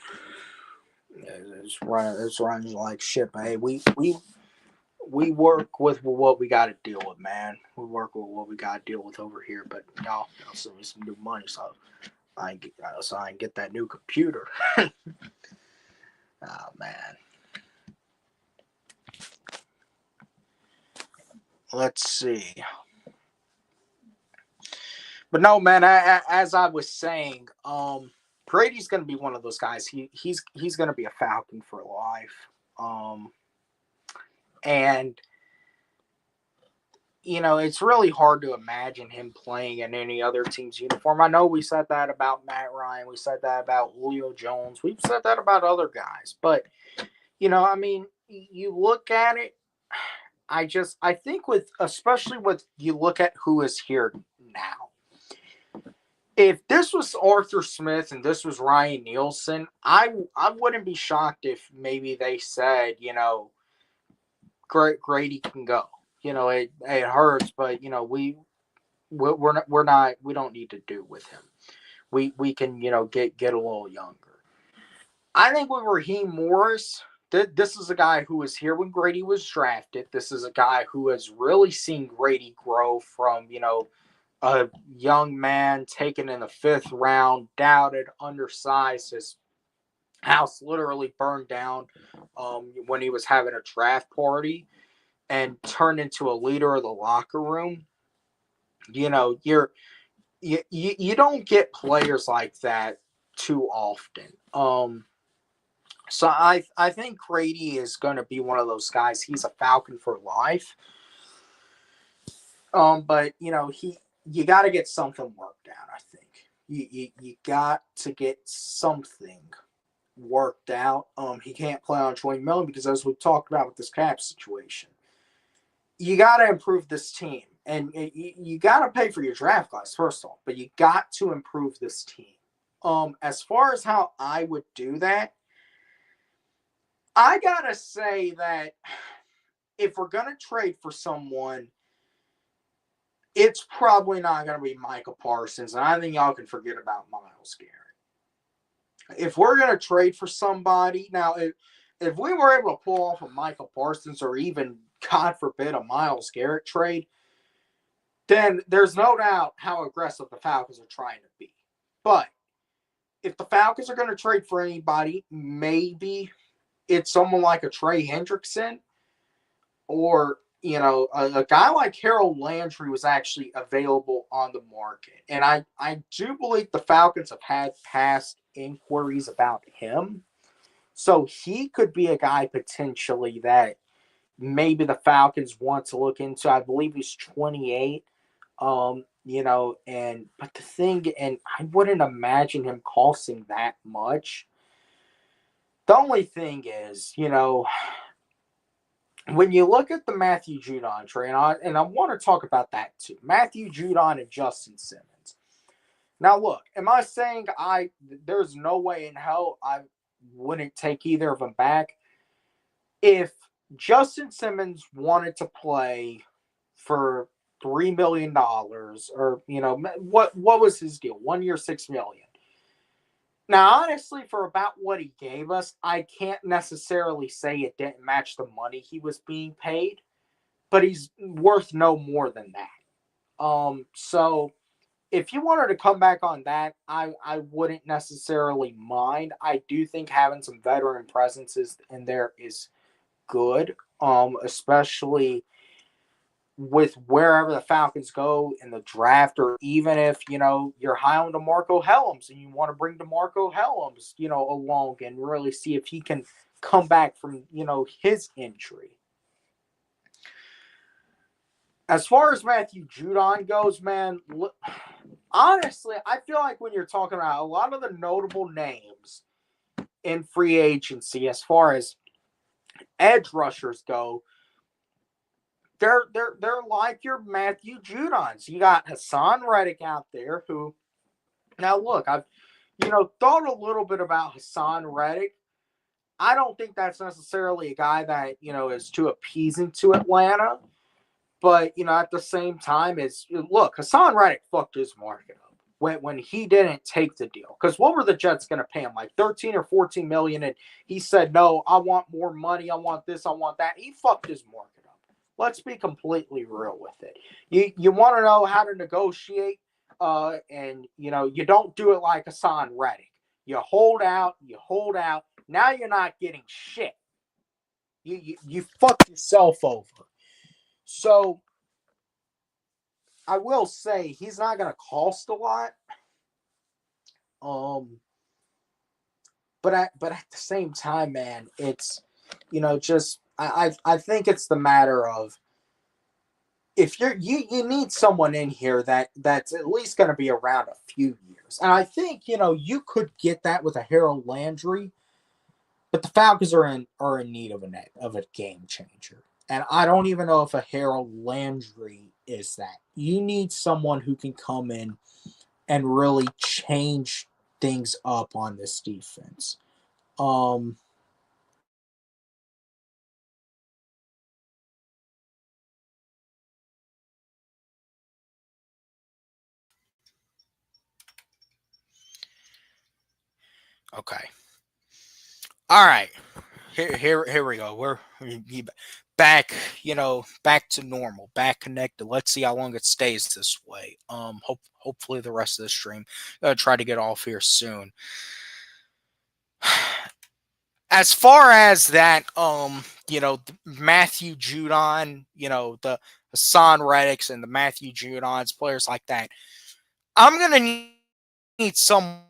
It's running like shit. But hey, we work with what we got to deal with, man. We work with what we got to deal with over here. But y'all send me some new money so I can get that new computer. Oh man. Let's see. But no, man. As I was saying, Brady's going to be one of those guys. He's going to be a Falcon for life. And it's really hard to imagine him playing in any other team's uniform. I know we said that about Matt Ryan. We said that about Julio Jones. We've said that about other guys. But, I mean, you look at it, I think especially with you look at who is here now. If this was Arthur Smith and this was Ryan Nielsen, I wouldn't be shocked if maybe they said, Grady can go. It hurts, but we don't need to do with him. We can get a little younger. I think with Raheem Morris, this is a guy who was here when Grady was drafted. This is a guy who has really seen Grady grow from a young man taken in the 5th round, doubted, undersized. His house literally burned down when he was having a draft party, and turned into a leader of the locker room. You don't get players like that too often. So I think Grady is going to be one of those guys. He's a Falcon for life. But you got to get something worked out. I think you got to get something worked out. He can't play on $20 million because, as we've talked about with this cap situation, you got to improve this team, and you got to pay for your draft class first off. But you got to improve this team. As far as how I would do that, I gotta say that if we're gonna trade for someone, it's probably not going to be Michael Parsons, and I think y'all can forget about Myles Garrett. If we're going to trade for somebody, now, if we were able to pull off a Michael Parsons or even, God forbid, a Myles Garrett trade, then there's no doubt how aggressive the Falcons are trying to be. But if the Falcons are going to trade for anybody, maybe it's someone like a Trey Hendrickson, or a guy like Harold Landry was actually available on the market. And I do believe the Falcons have had past inquiries about him. So he could be a guy potentially that maybe the Falcons want to look into. I believe he's 28. But the thing, and I wouldn't imagine him costing that much. The only thing is, when you look at the Matthew Judon trade, and I want to talk about that too, Matthew Judon and Justin Simmons. Now, look, am I saying there's no way in hell I wouldn't take either of them back? If Justin Simmons wanted to play for $3 million, or what was his deal? 1 year, $6 million. Now, honestly, for about what he gave us, I can't necessarily say it didn't match the money he was being paid, but he's worth no more than that. So if you wanted to come back on that, I wouldn't necessarily mind. I do think having some veteran presences in there is good, especially with wherever the Falcons go in the draft, or even if, you're high on DeMarco Hellams and you want to bring DeMarco Hellams, along and really see if he can come back from, his injury. As far as Matthew Judon goes, man, honestly, I feel like when you're talking about a lot of the notable names in free agency, as far as edge rushers go, they're like your Matthew Judons. You got Hassan Reddick out there who, now look, I've thought a little bit about Hassan Reddick. I don't think that's necessarily a guy that is too appeasing to Atlanta, but at the same time, look, Hassan Reddick fucked his market up when he didn't take the deal. Because what were the Jets going to pay him, like 13 or 14 million? And he said, no, I want more money. I want this. I want that. He fucked his market up. Let's be completely real with it. You want to know how to negotiate, and you don't do it like Hassan Reddick. You hold out. Now you're not getting shit. You fuck yourself over. So I will say he's not going to cost a lot. But at the same time, man, it's just I think it's the matter of, if you need someone in here that's at least going to be around a few years. And I think you could get that with a Harold Landry, but the Falcons are in need of a game changer. And I don't even know if a Harold Landry is that. You need someone who can come in and really change things up on this defense. Okay. All right. Here we go. Back, back to normal, back connected. Let's see how long it stays this way. Hopefully the rest of the stream. Gonna try to get off here soon. As far as that, Matthew Judon, the Hassan Reddicks and the Matthew Judons, players like that. I'm gonna need someone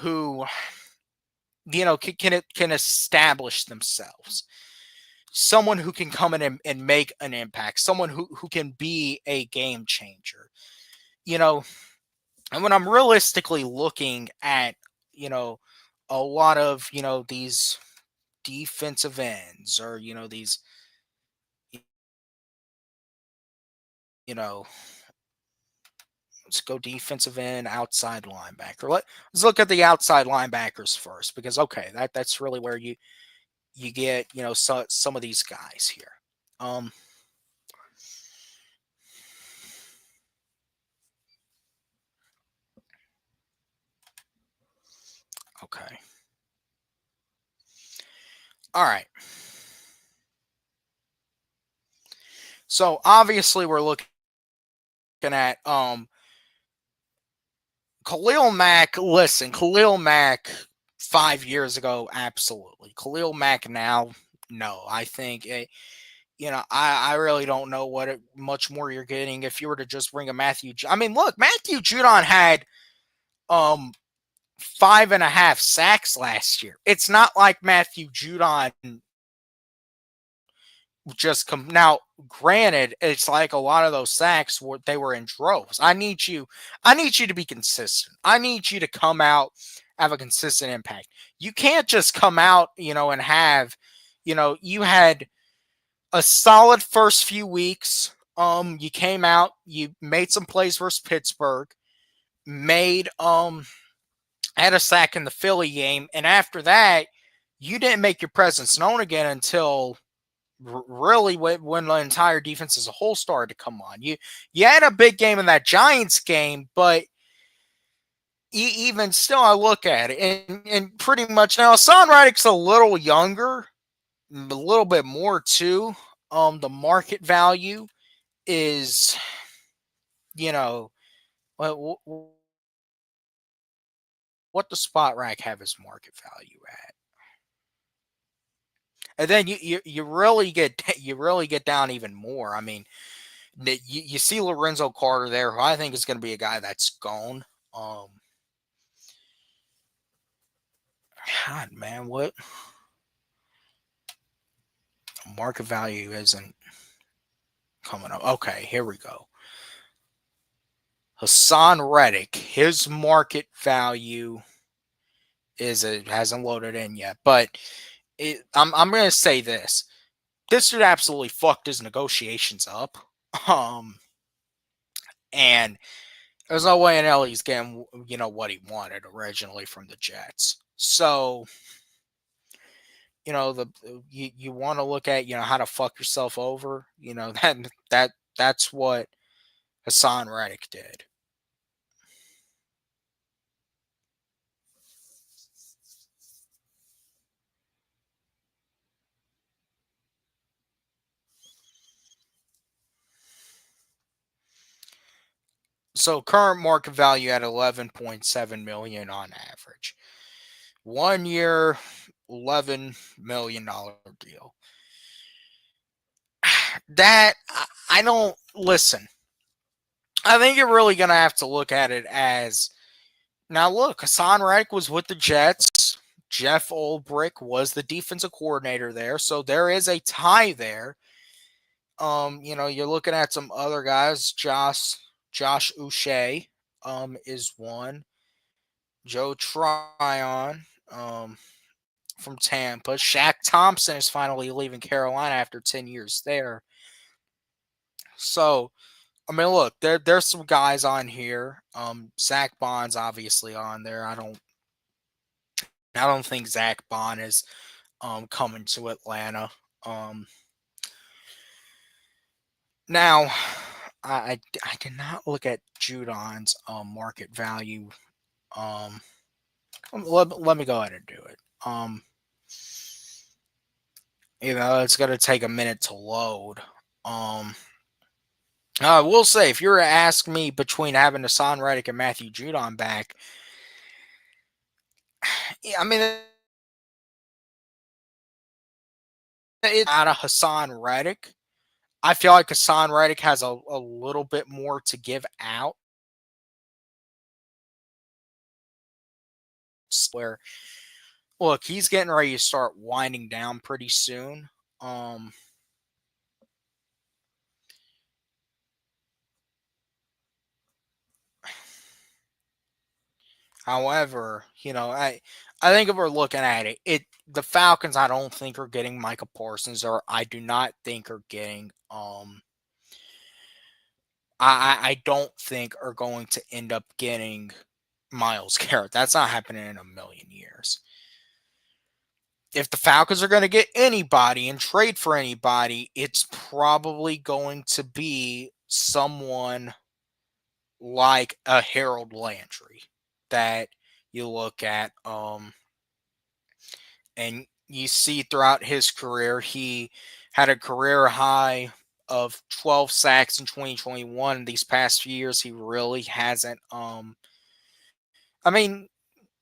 who can establish themselves, someone who can come in and make an impact, someone who can be a game changer. You know, and when I'm realistically looking at, you know, a lot of, these defensive ends, or, these, you know, let's go defensive end, outside linebacker. Let's look at the outside linebackers first, because okay, that's really where you get, some of these guys here. Um okay. All right. So obviously we're looking at Khalil Mack. Listen, Khalil Mack 5 years ago, absolutely. Khalil Mack now, no. I think I really don't know much more you're getting if you were to just bring a I mean, look, Matthew Judon had um 5.5 sacks last year. It's not like Matthew Judon just come now. Granted, it's like a lot of those sacks they were in droves. I need you to be consistent. I need you to come out, have a consistent impact. You can't just come out, and have, you had a solid first few weeks. You came out, you made some plays versus Pittsburgh, made had a sack in the Philly game, and after that, you didn't make your presence known again until really when the entire defense as a whole started to come on. You had a big game in that Giants game, but even still, I look at it, and pretty much now, Hassan Reddick's a little younger, a little bit more too. The market value is, you know, what what the spot rack have his market value at, and then you really get down even more. I mean, you see Lorenzo Carter there, who I think is going to be a guy that's gone. Um, God, man, what market value isn't coming up? Okay, here we go. Hassan Reddick, his market value it hasn't loaded in yet, but I'm going to say this: this dude absolutely fucked his negotiations up, and there's no way in hell he's getting what he wanted originally from the Jets. So the you want to look at how to fuck yourself over. That's what Hassan Reddick did. So current market value at 11.7 million on average. 1 year, $11 million deal. That I don't listen. I think you're really gonna have to look at it as now. Look, Hassan Reddick was with the Jets. Jeff Olbrich was the defensive coordinator there, so there is a tie there. You're looking at some other guys. Josh Uche, is one. Joe Tryon, from Tampa. Shaq Thompson is finally leaving Carolina after 10 years there. So, I mean, look, there's some guys on here. Zach Bond's obviously on there. I don't think Zach Bond is coming to Atlanta. Um, Now, I did not look at Judon's market value Um, let me go ahead and do it. It's gonna take a minute to load. Um, I will say, if you were to ask me between having Hassan Reddick and Matthew Judon back, yeah, I mean, it's out of Hassan Reddick. I feel like Hassan Reddick has a little bit more to give out. Where look, he's getting ready to start winding down pretty soon. Um, However, I think if we're looking at it, the Falcons I don't think are getting Micah Parsons, or I do not think are getting I don't think are going to end up getting Miles Garrett. That's not happening in a million years. If the Falcons are going to get anybody and trade for anybody, it's probably going to be someone like a Harold Landry that you look at and you see throughout his career he had a career high of 12 sacks in 2021. These past few years he really hasn't I mean,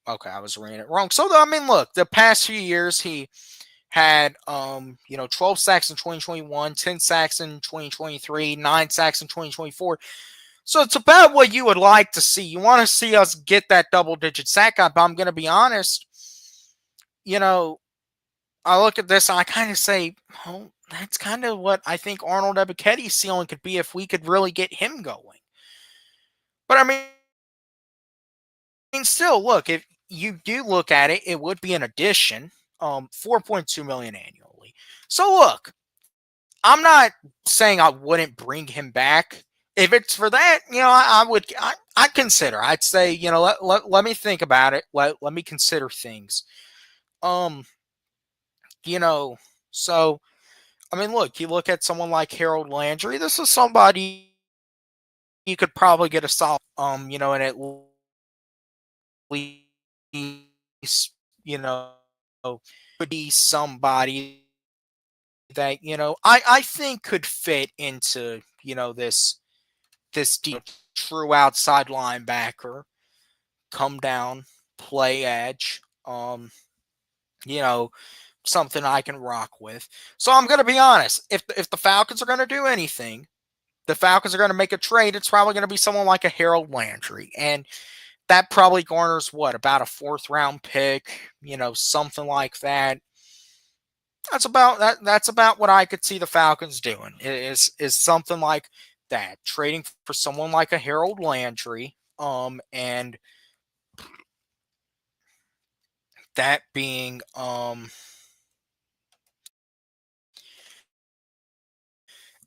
okay, I was reading it wrong. So I mean, look, the past few years he had 12 sacks in 2021, 10 sacks in 2023, 9 sacks in 2024. So it's about what you would like to see. You want to see us get that double digit sack up. I'm going to be honest, you know, I look at this and I kind of say, well, that's kind of what I think Arnold Ebiketti's ceiling could be if we could really get him going. But I mean, still, look, if you do look at it, it would be an addition, 4.2 million annually. So look, I'm not saying I wouldn't bring him back. If it's for that, I would. I'd consider. I'd say, let me think about it. Let me consider things. Um, you know, so I mean, look, you look at someone like Harold Landry. This is somebody you could probably get a solid, and at least, would be somebody that I think could fit into this deep, true outside linebacker, come down, play edge. You know, Something I can rock with. So I'm gonna be honest. If the Falcons are gonna do anything, the Falcons are gonna make a trade. It's probably gonna be someone like a Harold Landry, and that probably garners what, about a fourth round pick, something like that. That's about what I could see the Falcons doing. Is something like that, trading for someone like a Harold Landry, and that being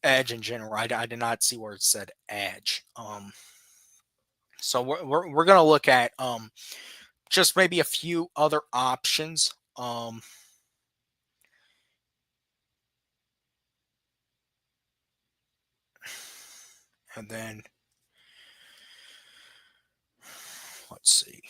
edge in general. I did not see where it said edge. So we're gonna look at just maybe a few other options. And then let's see.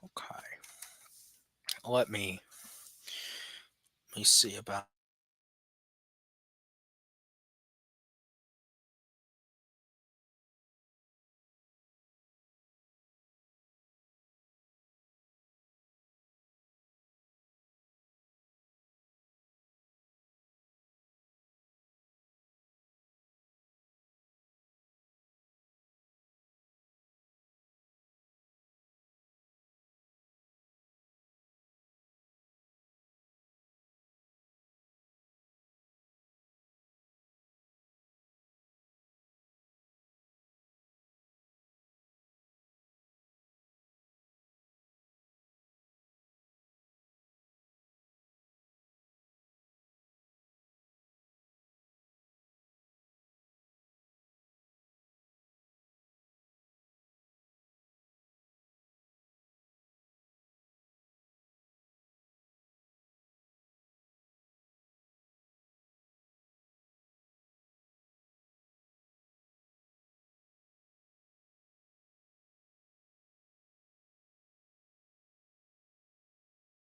Okay, let me see about.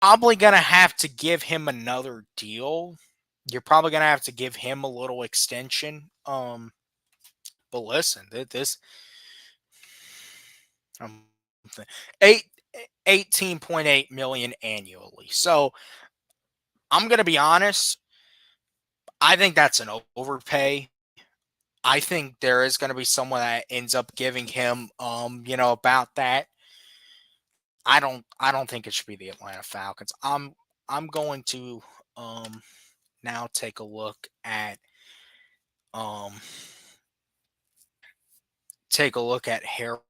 probably going to have to give him another deal. You're probably going to have to give him a little extension. But listen, this um, eight 18.8 million annually. So I'm going to be honest. I think that's an overpay. I think there is going to be someone that ends up giving him, about that. I don't think it should be the Atlanta Falcons. I'm going to now take a look at um Harold.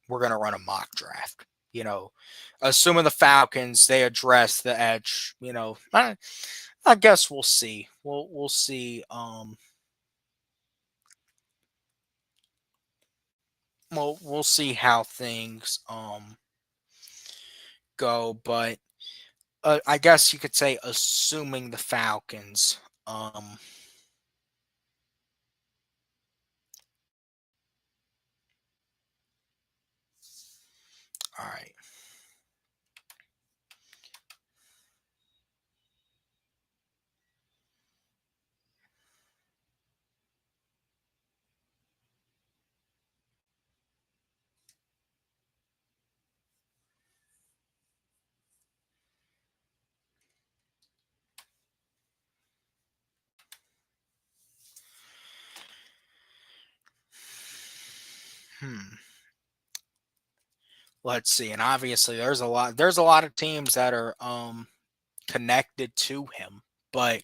We're going to run a mock draft. You know, assuming the Falcons they address the edge. I guess we'll see. We'll see. We'll see how things go, but I guess you could say assuming the Falcons. All right. Hmm. Let's see. And obviously, there's a lot of teams that are connected to him, but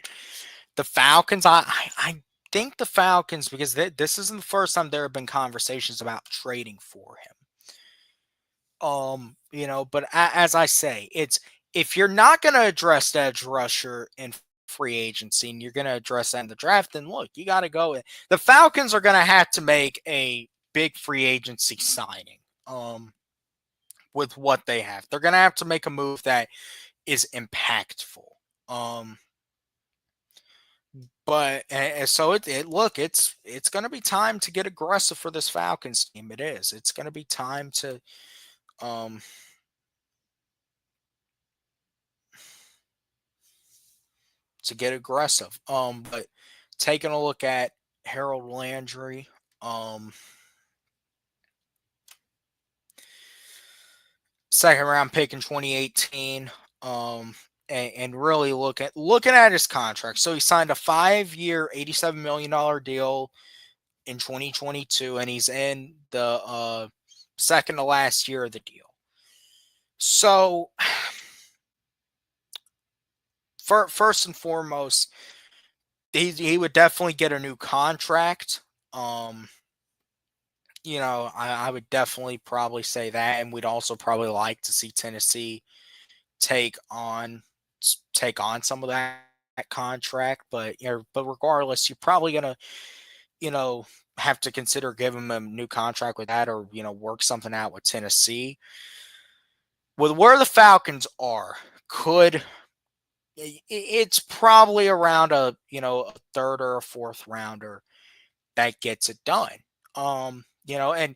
the Falcons. I think the Falcons because this isn't the first time there have been conversations about trading for him. But as I say, it's if you're not going to address the edge rusher in free agency and you're going to address that in the draft, then look, you got to go. The Falcons are going to have to make a big free agency signing. With what they have, they're going to have to make a move that is impactful. Um, but so it's going to be time to get aggressive for this Falcons team. It is. It's going to be time um to get aggressive. But taking a look at Harold Landry, um, second round pick in 2018, and really looking at his contract. So he signed a 5-year, $87 million deal in 2022, and he's in the second to last year of the deal. So, first and foremost, he would definitely get a new contract. Um, I would definitely probably say that, and we'd also probably like to see Tennessee take on some of that contract. But regardless, you're probably gonna you know have to consider giving him a new contract with that, or work something out with Tennessee. With where the Falcons are, could it's probably around a third or a fourth rounder that gets it done. And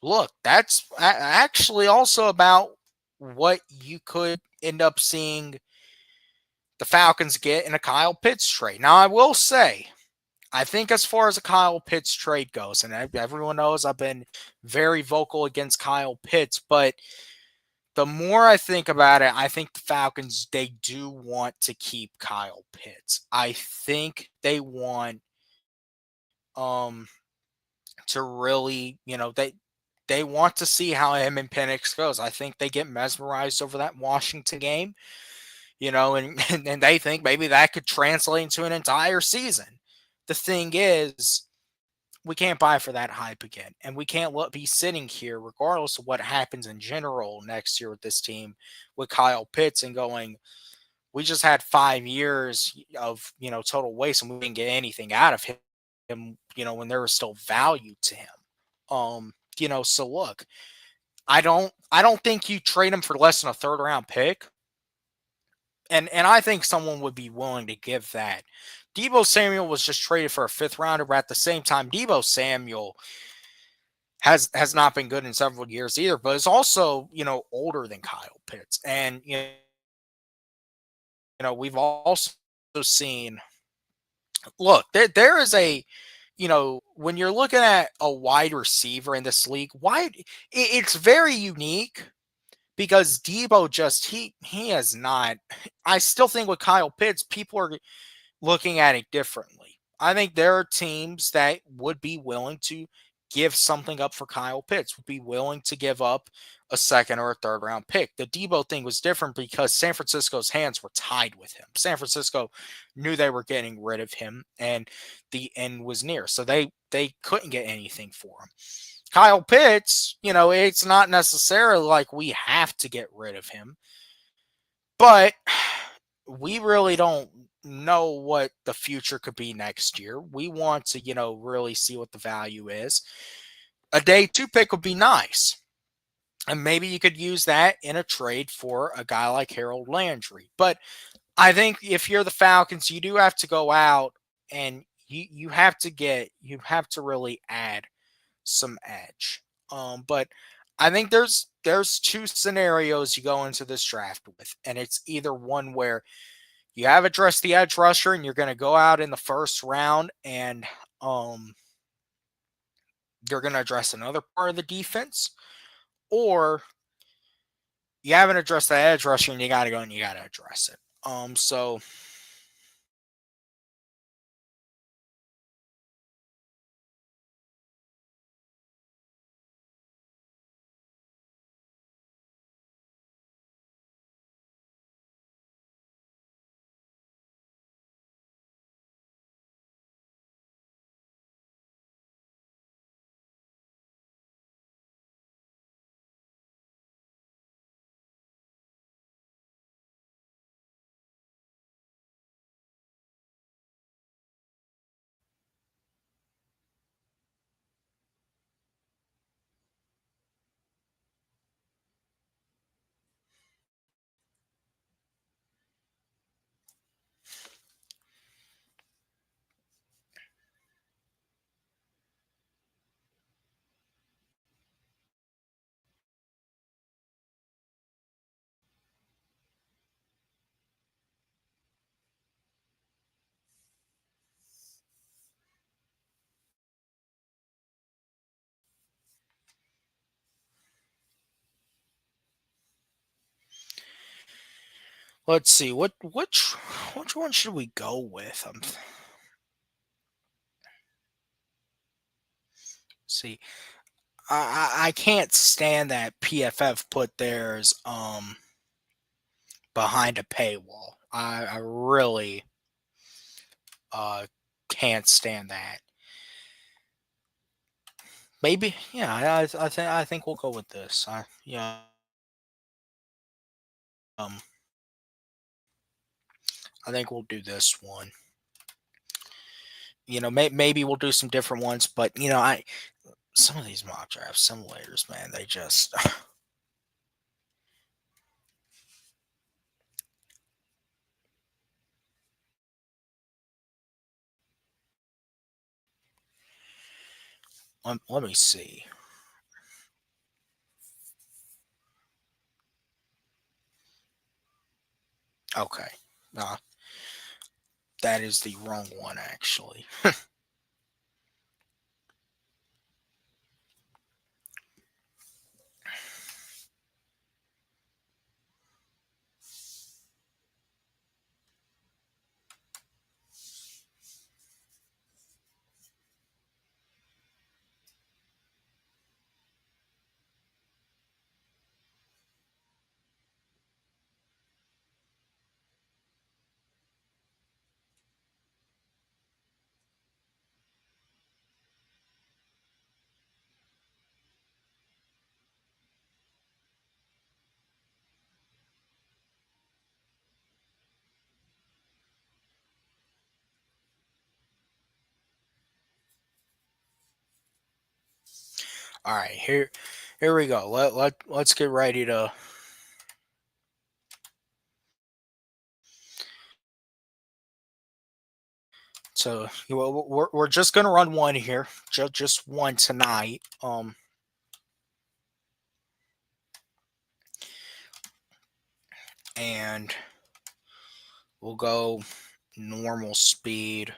look, that's actually also about what you could end up seeing the Falcons get in a Kyle Pitts trade. Now, I will say, I think as far as a Kyle Pitts trade goes, and everyone knows I've been very vocal against Kyle Pitts, but the more I think about it, I think the Falcons, they do want to keep Kyle Pitts. I think they want um to really, they want to see how him and Penix goes. I think they get mesmerized over that Washington game, and they think maybe that could translate into an entire season. The thing is, we can't buy for that hype again, and we can't be sitting here, regardless of what happens in general next year with this team, with Kyle Pitts and going, we just had 5 years of total waste, and we didn't get anything out of him. When there was still value to him. So look, I don't think you trade him for less than a third round pick. And I think someone would be willing to give that. Deebo Samuel was just traded for a fifth rounder, but at the same time, Deebo Samuel has not been good in several years either, but is also, older than Kyle Pitts. And, we've also seen, look, there is when you're looking at a wide receiver in this league, it's very unique because Debo just he has not. I still think with Kyle Pitts, people are looking at it differently. I think there are teams that would be willing to give something up for Kyle Pitts, would be willing to give up a second or a third round pick. The Debo thing was different because San Francisco's hands were tied with him. San Francisco knew they were getting rid of him and the end was near. So they couldn't get anything for him. Kyle Pitts, it's not necessarily like we have to get rid of him, but we really don't know what the future could be next year. We want to, really see what the value is. A day two pick would be nice. And maybe you could use that in a trade for a guy like Harold Landry. But I think if you're the Falcons, you do have to go out and you have to really add some edge. But I think there's two scenarios you go into this draft with, and it's either one where you have addressed the edge rusher and you're going to go out in the first round and you're going to address another part of the defense, or you haven't addressed the edge rusher and you got to go and you got to address it. So let's see which one should we go with? See, I can't stand that PFF put theirs behind a paywall. I really can't stand that. Maybe, yeah. I think we'll go with this. Um, I think we'll do this one. Maybe we'll do some different ones, but I some of these mock draft simulators, man, they just let me see. Okay, nah, that is the wrong one actually. All right, here we go. Let's get ready to. So we're just gonna run one here, just one tonight. and we'll go normal speed,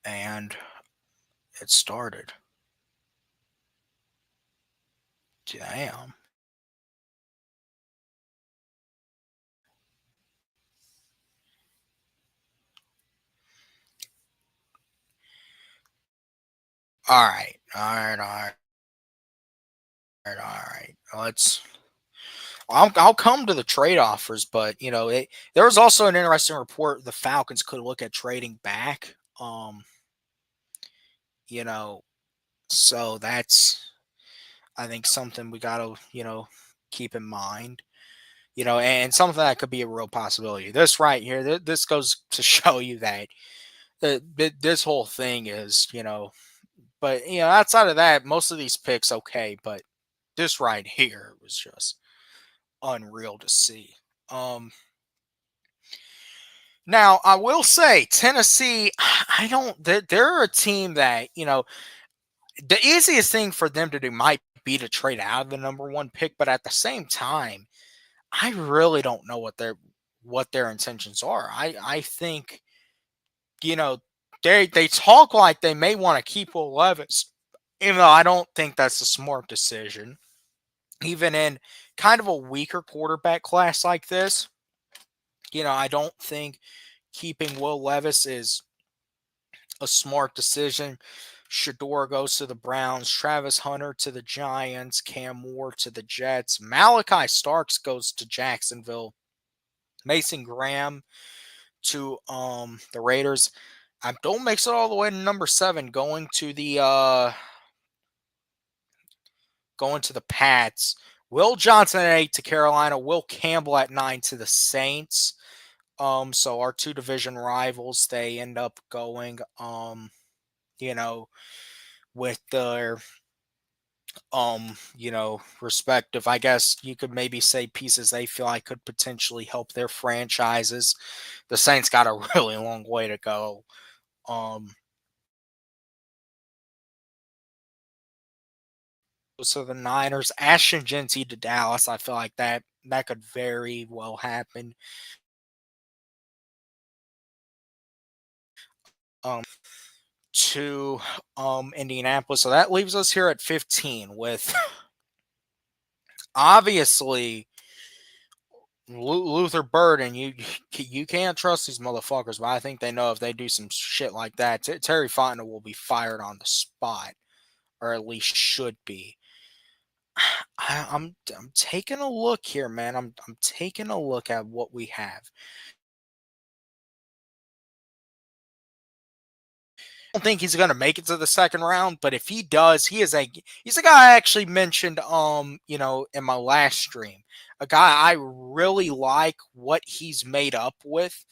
and it started. Damn. All right. All right. All right. All right. All right. Let's. I'll come to the trade offers, but there was also an interesting report. The Falcons could look at trading back. You know, so that's, I think, something we got to keep in mind. And something that could be a real possibility. This right here, this goes to show you that this whole thing is, but outside of that, most of these picks okay, but this right here was just unreal to see. Now I will say Tennessee, I don't. They're a team that the easiest thing for them to do might be to trade out of the number one pick, but at the same time, I really don't know what their intentions are. I think they talk like they may want to keep Will Levis, even though I don't think that's a smart decision. Even in kind of a weaker quarterback class like this, I don't think keeping Will Levis is a smart decision. Shador goes to the Browns, Travis Hunter to the Giants, Cam Moore to the Jets, Malachi Starks goes to Jacksonville, Mason Graham to the Raiders. Abdul makes it all the way to number 7, going to the Pats. Will Johnson at 8 to Carolina. Will Campbell at 9 to the Saints. So our two division rivals, they end up going, you know, with their, respective, I guess you could maybe say, pieces they feel like could potentially help their franchises. The Saints got a really long way to go. So the Niners, Ashton Genty to Dallas, I feel like that could very well happen. Um, to Indianapolis. So that leaves us here at 15 with obviously Luther Bird, and you can't trust these motherfuckers, but I think they know if they do some shit like that, Terry Fontenot will be fired on the spot, or at least should be. I'm taking a look here, man. I'm taking a look at what we have. Don't think he's going to make it to the second round, but if he does, he's a guy I actually mentioned in my last stream. A guy I really like what he's made up with.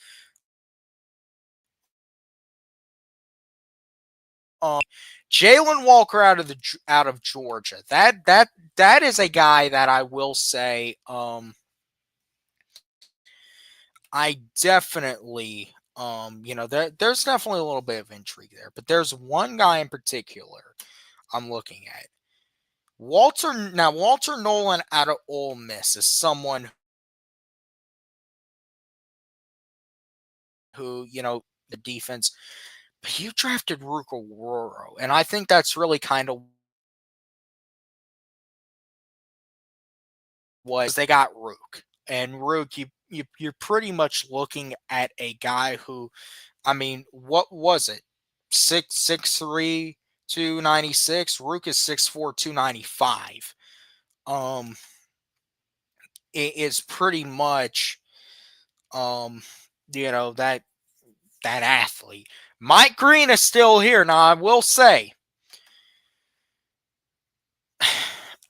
Um Jalen Walker out of Georgia. That is a guy that I will say I definitely there's definitely a little bit of intrigue there, but there's one guy in particular I'm looking at. Walter Nolan out of Ole Miss is someone who, the defense, but you drafted Ruka Roro, and I think that's really kind of what they got Rook. And Rook, you're pretty much looking at a guy who, I mean, what was it? 6'3", 296. Rook is 6'4", 295. Um, it is pretty much um, that athlete. Mike Green is still here. Now, I will say,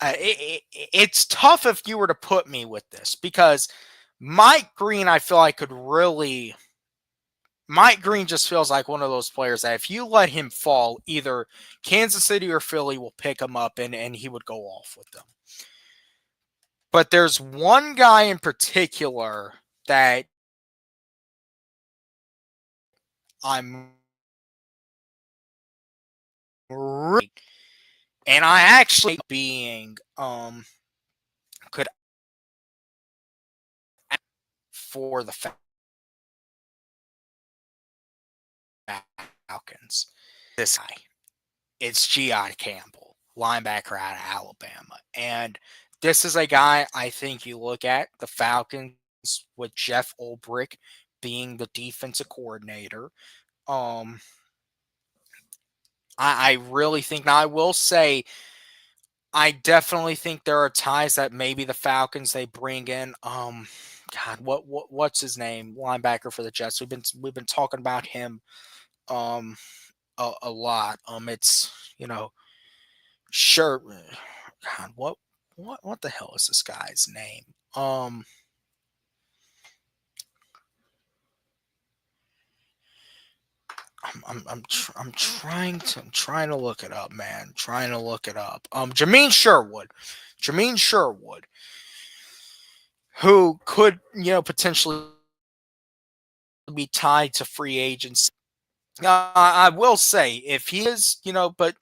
it's tough if you were to put me with this because Mike Green, I feel like could really. Mike Green just feels like one of those players that if you let him fall, either Kansas City or Philly will pick him up and he would go off with them. But there's one guy in particular that I'm really, and I actually being could for the Falcons. This guy, it's G.I. Campbell, linebacker out of Alabama. And this is a guy I think you look at the Falcons with Jeff Ulbrich being the defensive coordinator. Um, I really think, now I will say, I definitely think there are ties that maybe the Falcons they bring in. God, what's his name? Linebacker for the Jets. We've been talking about him um a lot. It's sure. God, what the hell is this guy's name? Um, I'm trying to look it up, man. Trying to look it up. Jameen Sherwood, who could potentially be tied to free agents. I will say if he is, but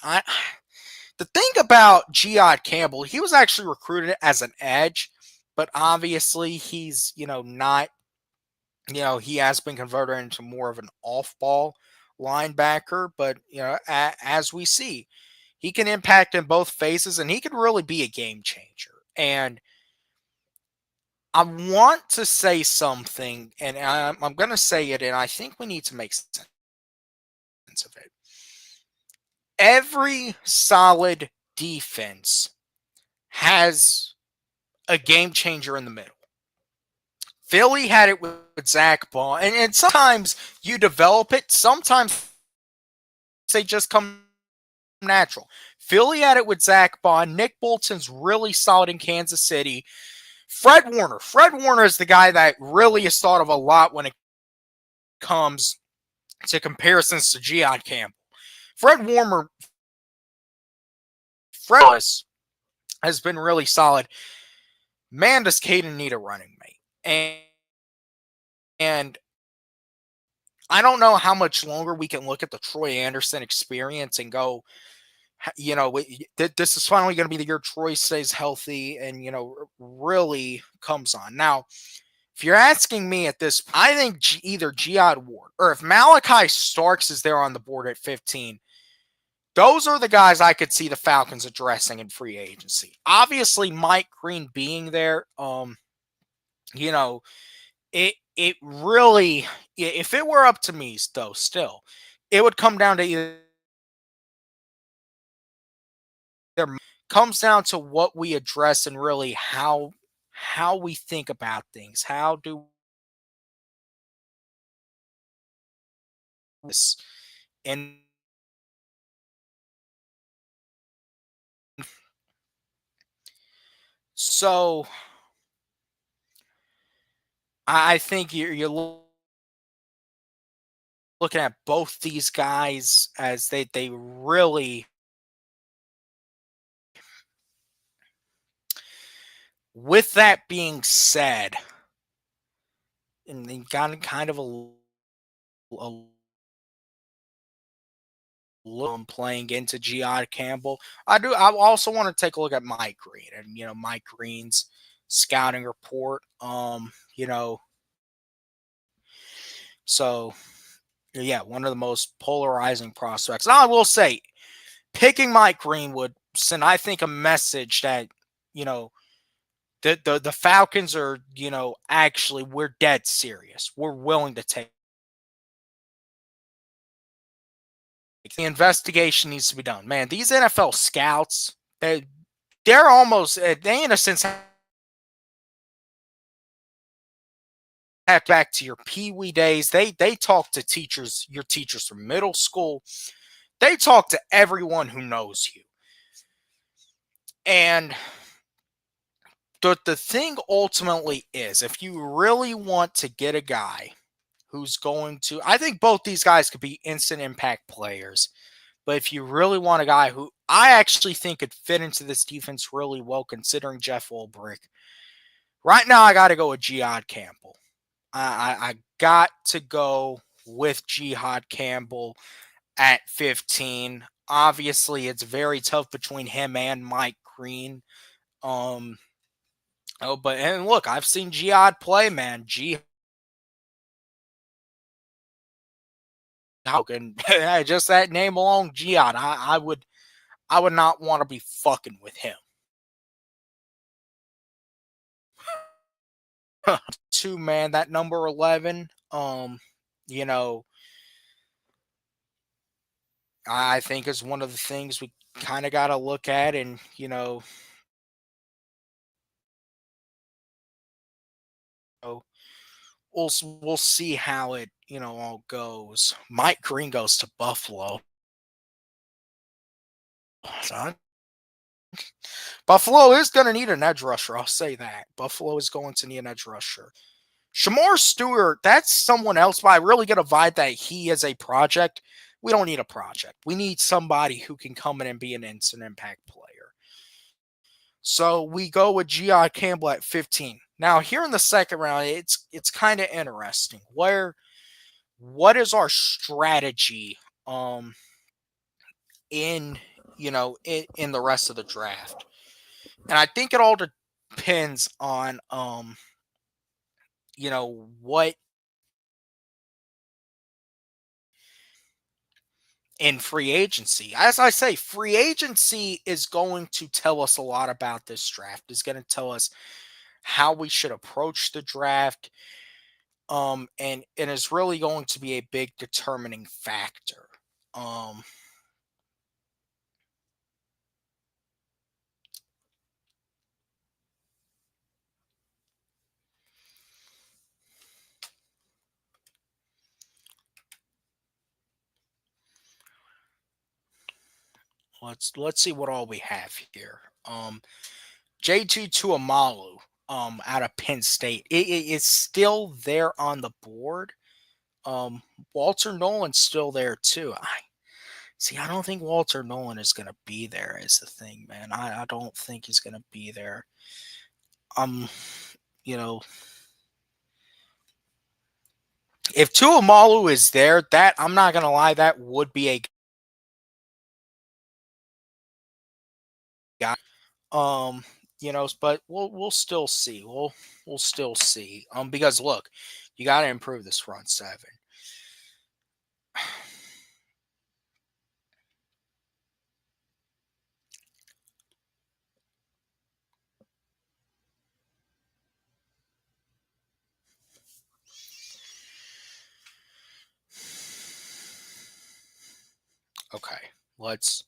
the thing about G.I. Campbell, he was actually recruited as an edge, but obviously he's not. He has been converted into more of an off-ball linebacker, but as we see, he can impact in both phases, and he could really be a game changer. And I want to say something, and I'm going to say it, and I think we need to make sense of it. Every solid defense has a game changer in the middle. Philly had it with Zach Bond, and sometimes you develop it. Sometimes they just come natural. Philly had it with Zach Bond. Nick Bolton's really solid in Kansas City. Fred Warner. Fred Warner is the guy that really is thought of a lot when it comes to comparisons to G.I. Campbell. Fred Warner, Fred has been really solid. Man, does Caden need a running mate? And I don't know how much longer we can look at the Troy Anderson experience and go, this is finally going to be the year Troy stays healthy and, really comes on. Now, if you're asking me at this, I think either Giad Ward or if Malachi Starks is there on the board at 15, those are the guys I could see the Falcons addressing in free agency. Obviously, Mike Green being there, it really, if it were up to me, though, still, it would come down to either comes down to what we address and really how we think about things. How do this and so I think you're looking at both these guys as they really. With that being said, and they got kind of a playing into Giad Campbell. I also want to take a look at Mike Green and Mike Green's scouting report. So yeah, one of the most polarizing prospects. Now I will say, picking Mike Green would send, I think, a message that the Falcons are actually, we're dead serious. We're willing to take. The investigation needs to be done. Man, these NFL scouts, they're almost, they in a sense have back to your Pee-wee days. They talk to teachers, your teachers from middle school. They talk to everyone who knows you. And the thing ultimately is, if you really want to get a guy who's going to, I think both these guys could be instant impact players. But if you really want a guy who I actually think could fit into this defense really well, considering Jeff Ulbrich, right now I got to go with Giad Campbell. I got to go with Giad Campbell at 15. Obviously, it's very tough between him and Mike Green. And look, I've seen Giad play, man. and just that name alone, Gian, I would not want to be fucking with him. Two man, that number 11. You know, I think is one of the things we kind of got to look at, and know, we'll see how it all goes. Mike Green goes to Buffalo. So Buffalo is going to need an edge rusher. I'll say that. Buffalo is going to need an edge rusher. Shamar Stewart, that's someone else, but I really get a vibe that he is a project. We don't need a project. We need somebody who can come in and be an instant impact player. So we go with G.I. Campbell at 15. Now here in the second round, it's kind of interesting. What is our strategy in in the rest of the draft? And I think it all depends on what in free agency. As I say, free agency is going to tell us a lot about this draft. It's going to tell us how we should approach the draft. And it is really going to be a big determining factor. Um let's see what all we have here. JT Tuamalu out of Penn State. It's still there on the board. Walter Nolan's still there too. I don't think Walter Nolan is gonna be there is the thing, man. I don't think he's gonna be there. Um, you know, if Tuamalu is there, that I'm not gonna lie, that would be a guy. Um, but we'll still see. We'll still see. Because look, you got to improve this front seven. Okay, let's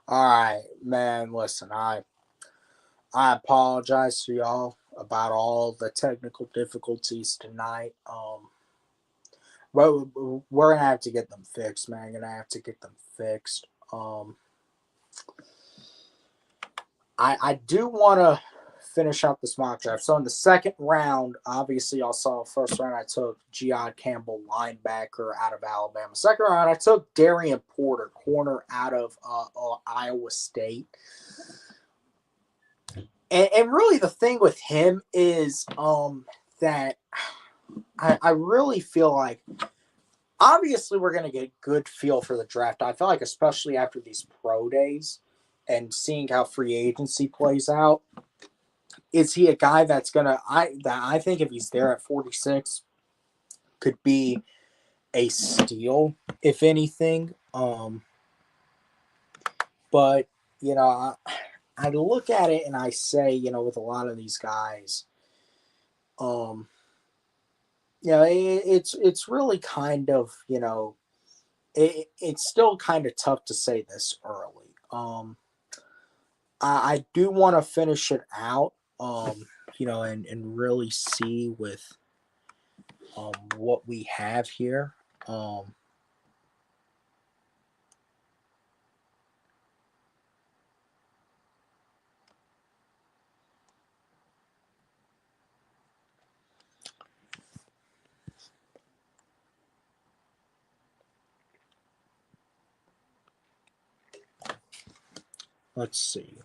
All right, man. Listen, I apologize to y'all about all the technical difficulties tonight. But we're gonna have to get them fixed, man. Gonna have to get them fixed. I do want to finish up this mock draft. So in the second round, obviously, y'all saw first round I took Giod Campbell, linebacker out of Alabama. Second round, I took Darian Porter, corner out of Iowa State. And really, the thing with him is that I really feel like obviously we're going to get good feel for the draft. I feel like especially after these pro days and seeing how free agency plays out, is he a guy that's gonna I think if he's there at 46 could be a steal if anything. But you know I look at it and I say, with a lot of these guys, um it's really kind of, it's still kind of tough to say this early. I do want to finish it out, and really see with what we have here. Um, let's see.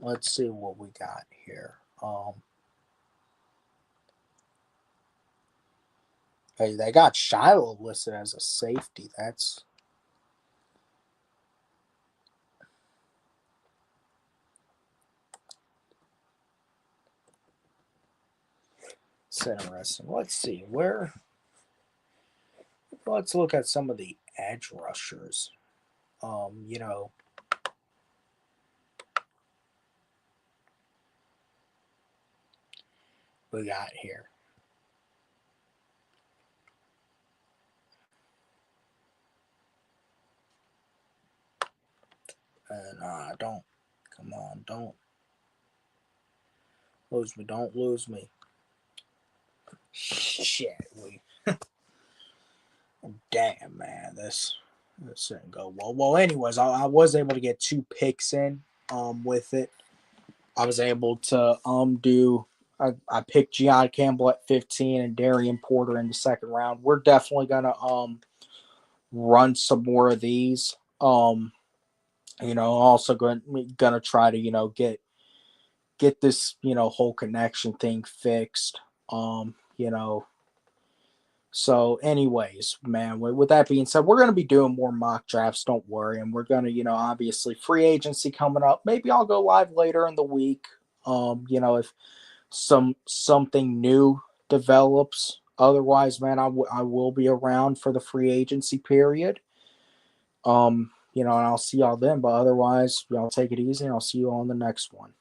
Let's see what we got here. Hey, they got Shiloh listed as a safety. That's interesting. Let's see where. Let's look at some of the edge rushers. Um, you know, we got here. And don't, come on, don't lose me, don't lose me. Shit, damn man, this didn't go well. Well, anyways, I was able to get 2 picks in, with it. I was able to do. I picked Gion Campbell at 15 and Darian Porter in the second round. We're definitely gonna run some more of these. Also gonna try to get this whole connection thing fixed. Um, you know. So, anyways, man, with that being said, we're going to be doing more mock drafts. Don't worry. And we're going to, obviously free agency coming up. Maybe I'll go live later in the week. If something new develops. Otherwise, man, I will be around for the free agency period. And I'll see y'all then. But otherwise, y'all take it easy. And I'll see you on the next one.